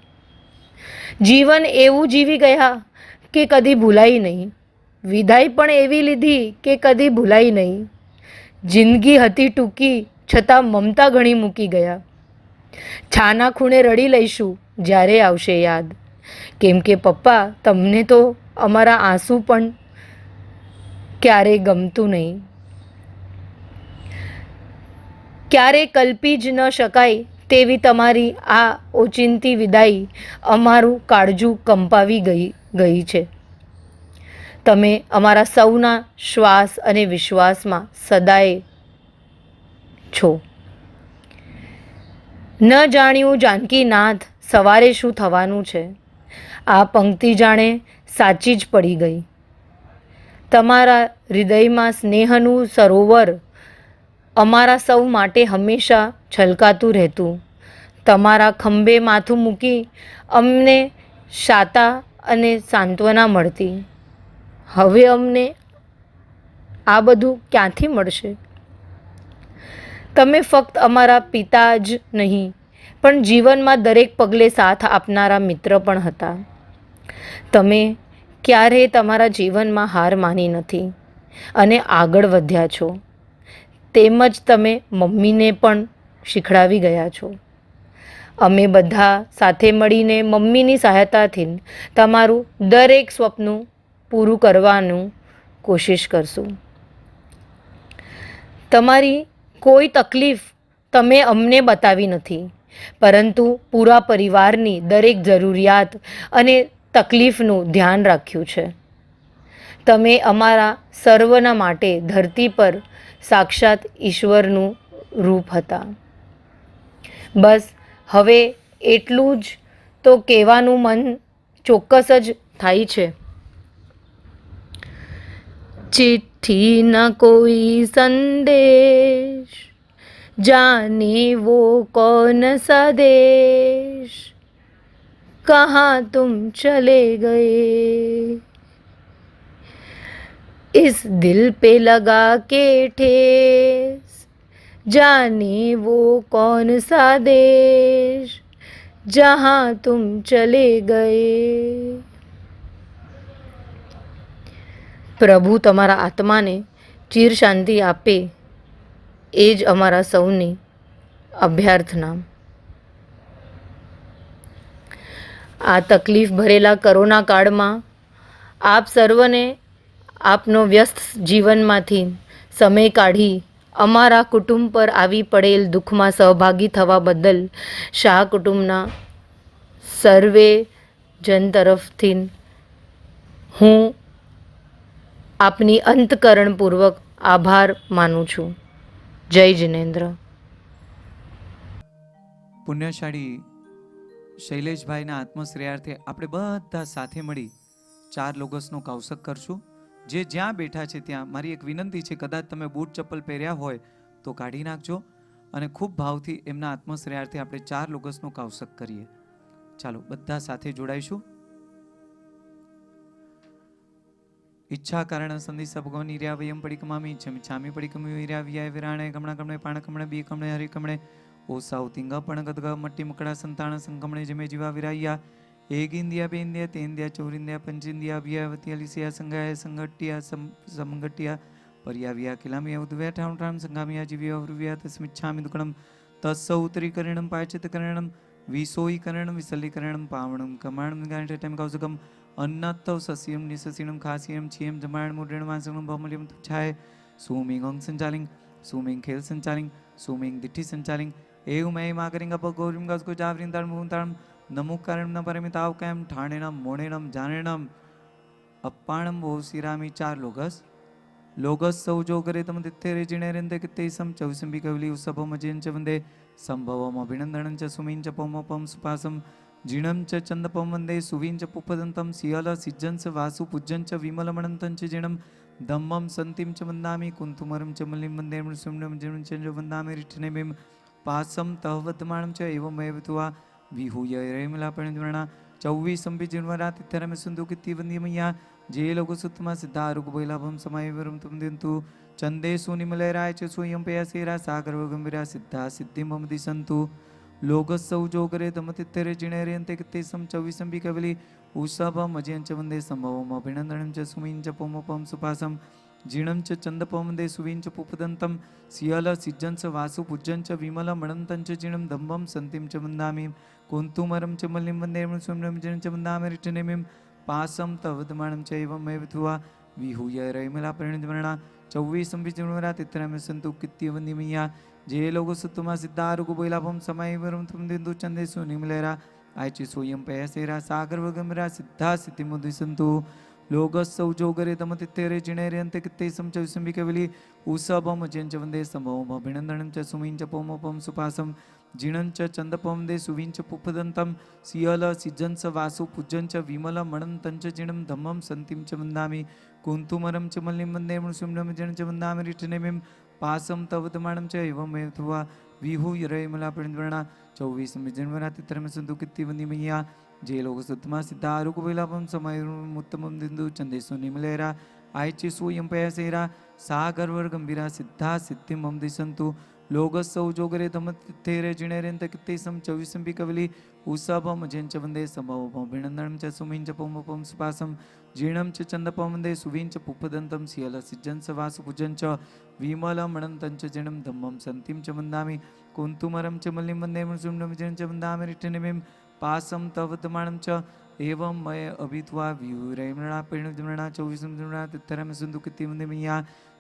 જીવન એવું જીવી ગયા કે કદી ભૂલાઈ નહીં. વિદાય પણ એવી લીધી કે કદી ભૂલાઈ નહીં. જિંદગી હતી ટૂંકી છતાં મમતા ઘણી મૂકી ગયા. છાના ખૂણે રડી લઈશું જ્યારે આવશે યાદ, કેમ કે પપ્પા તમને તો અમારા આંસુ પણ ક્યારેય ગમતું નહીં. ક્યારે કલ્પી જ ન શકાય તેવી તમારી આ ઓચિંતી વિદાય અમારું કાળજું કંપાવી ગઈ છે. તમે અમારા સૌના શ્વાસ અને વિશ્વાસમાં સદાય છો. ન જાણ્યું જાનકીનાથ સવારે શું થવાનું છે. આ પંક્તિ જાણે સાચી જ પડી ગઈ. તમારા હૃદયમાં સ્નેહનું સરોવર અમારા સૌ માટે હંમેશા છલકાતું રહેતું. તમારા ખંભે માથું મૂકી અમને શાતા અને સાંત્વના મળતી. હવે અમને આ બધું ક્યાંથી મળશે? તમે ફક્ત અમારા પિતા જ નહીં, પણ જીવનમાં દરેક પગલે સાથ આપનારા મિત્ર પણ હતા. તમે ક્યારેય તમારા જીવનમાં હાર માની નથી અને આગળ વધ્યા છો. તેમજ તમે મમ્મીને પણ શીખડાવી ગયા છો. અમે બધા સાથે મળીને મમ્મીની સહાયતાથી તમારું દરેક સ્વપ્ન પૂરું કરવાનું કોશિશ કરશું. તમારી કોઈ તકલીફ તમે અમને બતાવી નથી, પરંતુ પૂરા પરિવારની દરેક જરૂરિયાત અને તકલીફનું ધ્યાન રાખ્યું છે. તમે અમારા સર્વના માટે ધરતી પર સાક્ષાત ઈશ્વરનું રૂપ હતા. બસ હવે એટલું જ તો કહેવાનું મન ચોક્કસ જ થાય છે. चिट्ठी न कोई संदेश, जाने वो कौन सा देश, कहाँ तुम चले गए, इस दिल पे लगा के ठेस, जाने वो कौन सा देश, जहाँ तुम चले गए. પ્રભુ તમારા આત્માને ચિર શાંતિ આપે, એ જ અમારા સૌની અભ્યર્થના. આ તકલીફ ભરેલા કોરોના કાળમાં આપ સર્વને આપનો વ્યસ્ત જીવનમાંથી સમય કાઢી અમારા કુટુંબ પર આવી પડેલ દુઃખમાં સહભાગી થવા બદલ શાહ કુટુંબના સર્વે જન તરફથી હું આપની અંતકરણપૂર્વક આભાર માનું છું. જય જિનેન્દ્ર. પુણ્યશાળી શૈલેષભાઈના આત્મશ્રેયાર્થે આપણે બધા સાથે મળી 4 લોગસનો કૌશક કરશું. જે જ્યાં બેઠા છે ત્યાં મારી એક વિનંતી છે, કદાચ તમે બૂટ ચપ્પલ પહેર્યા હોય તો કાઢી નાખજો અને ખૂબ ભાવથી એમના આત્મશ્રેયાર્થે આપણે 4 લોગસનો કૌશક કરીએ. ચાલો બધા સાથે જોડાઈશું. ઈચ્છા કારણ સંધિ ભગવાન ઈર્યા વયમ પડિકમામી છામી પડિકમી ઈર્યા વિયાય વિરાણે કમણા કમણે પાણ કમણે બી કમણે હરી કમણે ઓસાઉ તિંગ પણ ગદગ મટ્ટી મકડા સંતાણ સંકમણે જમે જીવા વિરાયા એક ઇન્ડિયા બે ઇન્ડિયા તે ઇન્ડિયા ચોર ઇન્ડિયા પંચ ઇન્ડિયા અભિયાવતી અલિસિયા સંગાય સંગટિયા સમંગટિયા પર્યાવ્યા કિલામિયા ઉદ્વ્યા ઠામ ઠામ સંગામિયા જીવ્યા વૃવ્યા તસ્મિચ્છામિ દુકણમ તસ્સૌ ઉત્તરીકરણમ પાયચિતકરણમ વિસોઈકરણમ વિસલીકરણમ પાવણમ કમાણમ ગાંઠેટમ કૌસકમ अन्नत्तौ सस्यम निससीणम खासियम छियम जमाण मुद्रण वासणम बहुमलियम तुच्छाय सुमिंग अंग संचालिंग सुमिंग खेल संचालिंग सुमिंग दिट्ठी संचालिंग एव मय माकरिंग अप गौरिम गस को जावरिन तार मुंतारम नमो कारण न परमिताव कैम ठाणेनम मोणेनम जानेनम अप्पाणम वो सिरामी 4 लोगस लोगस सौ जो करे तम तित्थे रे जिणे रेंदे किते सम चौसंबी कवली उसभम अजेन च वंदे संभवम अभिनंदनं च सुमिं च पमपम सुपासम जीणं च चंदपम वंदे सुवीं च पुपदन्तं सियल सिज्जं च वासु पूज्यं च विमलमणन्तं च जीणं धम्मं सन्तिं च वन्दामि कुन्तुमरं च मल्लिं वन्दे मृत्सुम्नं जीणं च वन्दामि रिठ्ठनेमिं पासं तहवद्माणं च एवमेव तुवा विहूय रेमलापणिर्णा 24 संबि जिणवरा तिथरम सुंदु किति वंदिमया जे लोग सुतमा सिद्धारुग बैलाभम समायवरम तुम दिंतु चंदे सुनिमलराय च सोयं पयासेरा सागर गंभीरा सिद्धा सिद्धिं मम दिसंतु लोगसौ जो करे तमतित्तरे जिणेरे अंते किते सम 24 संबि कवली उषभम अजयं च वंदे संभवम अभिनंदनं च सुमिं च पमपम सुपासम जीणं च चंदपम वंदे सुवीं च पुपदन्तं सियल सिज्जं च वासु पूज्यं च विमलमणन्तं च जीणं दम्भं सन्तिं च वन्दामि कुन्तुमरं च मल्लिं वन्दे मृत्सुम्नं जीणं च वन्दामि रिठ्ठनेमिं पासं तवद्माणं च एवमेव तुवा विहूय रैमलापरिणितवर्णा 24 संबि जिणवरा तित्तरम सन्तु कित्तिवन्दिमया जे लोग सुतमा सिद्धारुग बैलाभम समायवरम तुम दिंदु चंदेसु निमलेरा आयचि सोयं पयसेरा सागर वगमरा सिद्धा सिद्धि मुदिसंतु लोगसौ जोगरे तमतित्तेरे जिणेरे अंते कित्ते सम चौसंबि कवली उसभम अजयं च वंदे संभवम अभिनंदनं च सुमिं च पमपम सुपासम जीणं च चंदपम वंदे सुवीं च पुपदन्तं सियल सिज्जं च वासु पूज्यं च विमलमणन्तं च जीणं धम्मं सन्तिं च वन्दामि कुन्तुमरं च मल्लिं वन्दे मृत्सुम्नं जीणं च वन्दामि रिठ्ठनेमिं पासं तवद्माणं च एवमेव तुवा विहूय रैमलापणिर्णा 24 जनवरा तिथरम सन्तु कित्ति वन्दिमया જે લોકો સુતમાં સિદ્ધા આરુકુબિલાપમ સમયુત્તમમ દિંદુ ચંદેશુ નિમલેરા આયચે સોયમ પયસેરા સાગરવર ગંભીરા સિદ્ધા સિદ્ધિ મમ દિશંતુ લોગસૌ જોગરે ધમતેરે જીણેરેન્ત કિત્તેસમ ચૌવીસંપી કવલી ઉષભમ જેંચ વંદે સમવપમ ભિણંદણમ ચ સુમિંચ પૌમપમ સુપાસમ જીર્ણમ ચ ચંદપમ વંદે સુવિંચ પુપ્પદંતમ સિયલ સિજ્જન સ વાસુપૂજન ચ વિમલમણંતં ચ જીર્ણમ ધમ્મમ સંતિમ ચ વંદામિ કુંતુમરમ ચ મલ્લિમ વંદે મૃસુમ્નમ જીર્ણ ચ વંદામિ રિષ્ઠનિમિમ પાસમ તવતમાણમ ચ एवं मय अभित्वा व्यूरमृणा परिणुमृणा चौविसमृणा तित्थरम सिंधु किति वंदे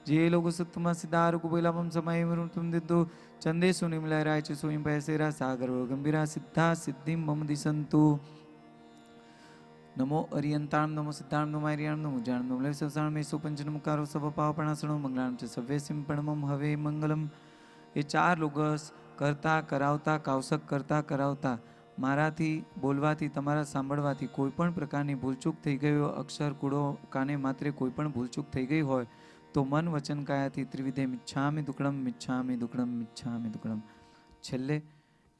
जे लोग सत्तम सिद्धार कुबेलापम समय मृतुम दिद्दु चंदे सुनिमलराय च सोयम पैसेरा सागर गंभीरा सिद्धा सिद्धिं मम दिशंतु नमो अरियंताण नमो सिद्धाण नमो आर्याण नमो जाण नमो लवससाण में सुपंचनमुकारो सब पावपणासणो मंगलाम च सव्यसिम परमम हवे मंगलम। ये चार लोगस करता करावता कावसक करता करावता મારાથી બોલવાથી તમારા સાંભળવાથી કોઈ પણ પ્રકારની ભૂલચૂક થઈ ગઈ હોય, અક્ષર કૂડો કાને માત્રે કોઈ પણ ભૂલચૂક થઈ ગઈ હોય તો મન વચન કાયાથી ત્રિવિધે મિચ્છામિ દુક્કડમ મિચ્છામિ દુક્કડમ મિચ્છામિ દુક્કડમ। છેલ્લે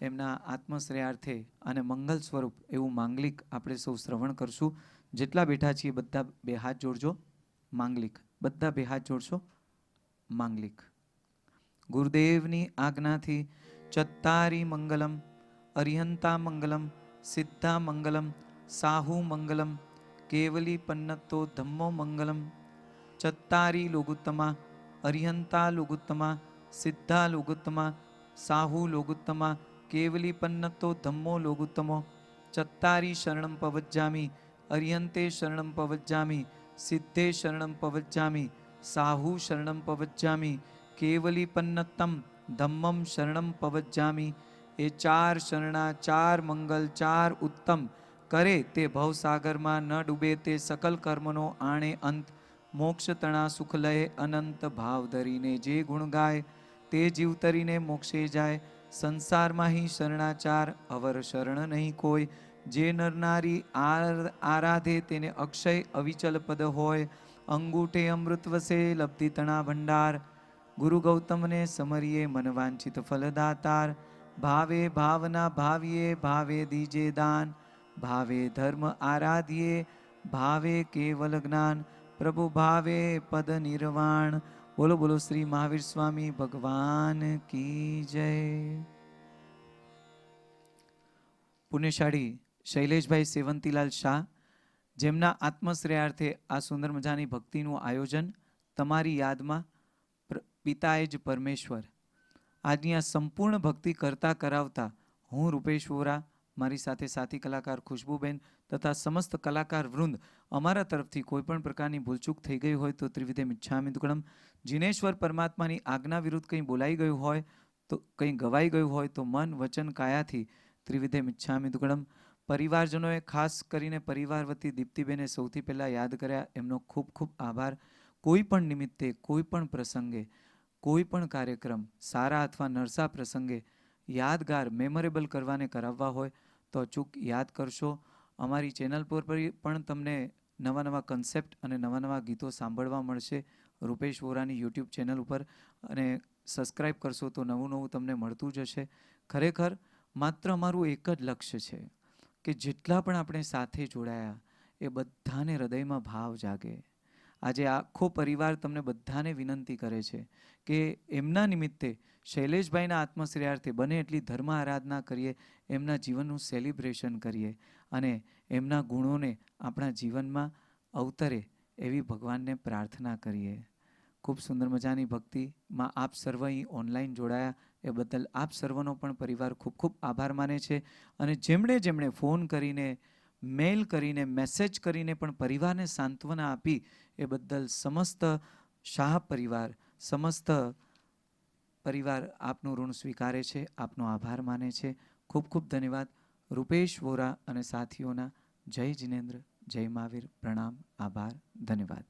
એમના આત્મશ્રેયાર્થે અને મંગલ સ્વરૂપ એવું માંગલિક આપણે સૌ શ્રવણ કરશું। જેટલા બેઠા છીએ બધા બે હાથ જોડજો। માંગલિક બધા બે હાથ જોડશો। માંગલિક ગુરુદેવની આજ્ઞાથી ચત્તારી મંગલમ अरिहंता मंगलम सिद्धा मंगलम साहू मंगलम केवली पन्नतो धम्मो मंगलम। चत्तारी लोगुत्तमा अरिहंता लोगुत्तमा सिद्धा लोगुत्तमा साहू लोगुत्तमा केवली पन्नतो धम्मो लोगुत्तमो। चत्तारी शरणं पवज्जामि अरिहंते शरणं पवज्जामि सिद्धे शरणं पवज्जामि साहू शरणं पवज्जामि केवली पन्नतम धम्मम शरणं पवज्जामि। ये चार शरणा चार मंगल चार उत्तम करे ते भवसागर में न डूबे ते सकल कर्मनो आणे अंत मोक्ष तणा सुख लय अनंत भाव धरीने जे गुण गाय ते जीव तरीने मोक्षे जाय। संसार में ही शरणाचार अवर शरण नहीं कोई जे नर नारी आराधे तेने अक्षय अविचल पद होय। अंगूठे अमृत वसे लब्धि तणा भंडार गुरु गौतम ने समरिये मन वांछित फलदातार। भावे भावना भाविये भावे दीजे दान भावे धर्म आराधिये भावे केवल ज्ञान प्रभु भावे पद निर्वाण। बोलो बोलो श्री महावीर स्वामी भगवान की जय। पुण्यशाળી શૈલેષભાઈ સેવંતીલાલ શાહ જેમના આત્મશ્રેયાર્થે આ સુંદર મજાની ભક્તિનું આયોજન તમારી યાદમાં પિતાએ જ પરમેશ્વર આજની આ સંપૂર્ણ ભક્તિ કરતા કરાવતા હું રૂપેશ વોરા મારી સાથે સાથી કલાકાર ખુશ્બુબેન તથા સમસ્ત કલાકાર વૃંદ અમારા તરફથી કોઈ પણ પ્રકારની ભૂલચૂક થઈ ગઈ હોય તો ત્રિવિધે મિચ્છામિ દુક્કડમ। જીનેશ્વર પરમાત્માની આજ્ઞા વિરુદ્ધ કંઈ બોલાઈ ગયું હોય તો કંઈ ગવાઈ ગયું હોય તો મન વચન કાયાથી ત્રિવિધે મિચ્છામિ દુક્કડમ। પરિવારજનોએ ખાસ કરીને પરિવાર વતી દીપ્તિબેને સૌથી પહેલાં યાદ કર્યા એમનો ખૂબ ખૂબ આભાર। કોઈ પણ નિમિત્તે કોઈ પણ પ્રસંગે કોઈ પણ કાર્યક્રમ સારા અથવા નરસા પ્રસંગે યાદગાર મેમોરેબલ કરવાને કરાવવા હોય તો અચૂક યાદ કરશો। અમારી ચેનલ પર પણ તમને નવા નવા કન્સેપ્ટ અને નવા નવા ગીતો સાંભળવા મળશે રૂપેશ વોરાની યુટ્યુબ ચેનલ ઉપર અને સબસ્ક્રાઈબ કરશો તો નવું નવું તમને મળતું જશે। ખરેખર માત્ર અમારું એક જ લક્ષ્ય છે કે જેટલા પણ આપણે સાથે જોડાયા એ બધાને હૃદયમાં ભાવ જાગે। આજે આખો પરિવાર તમને બધાને વિનંતી કરે છે કે એમના નિમિત્તે શૈલેષભાઈના આત્મશ્રેયાર્થે બને એટલી ધર્મ આરાધના કરીએ, એમના જીવનનું સેલિબ્રેશન કરીએ અને એમના ગુણોને આપણા જીવનમાં અવતરે એવી ભગવાનને પ્રાર્થના કરીએ। ખૂબ સુંદર મજાની ભક્તિમાં આપ સર્વ અહીં ઓનલાઈન જોડાયા એ બદલ આપ સર્વનો પણ પરિવાર ખૂબ ખૂબ આભાર માને છે અને જેમણે જેમણે ફોન કરીને મેલ કરીને મેસેજ કરીને પણ પરિવારને સાંત્વના આપી એ બદલ સમસ્ત શાહ પરિવાર સમસ્ત પરિવાર આપનું ઋણ સ્વીકારે છે, આપનો આભાર માને છે। ખૂબ ખૂબ ધન્યવાદ। રૂપેશ વોરા અને સાથીઓના જય જિનેન્દ્ર, જય મહાવીર, પ્રણામ, આભાર, ધન્યવાદ।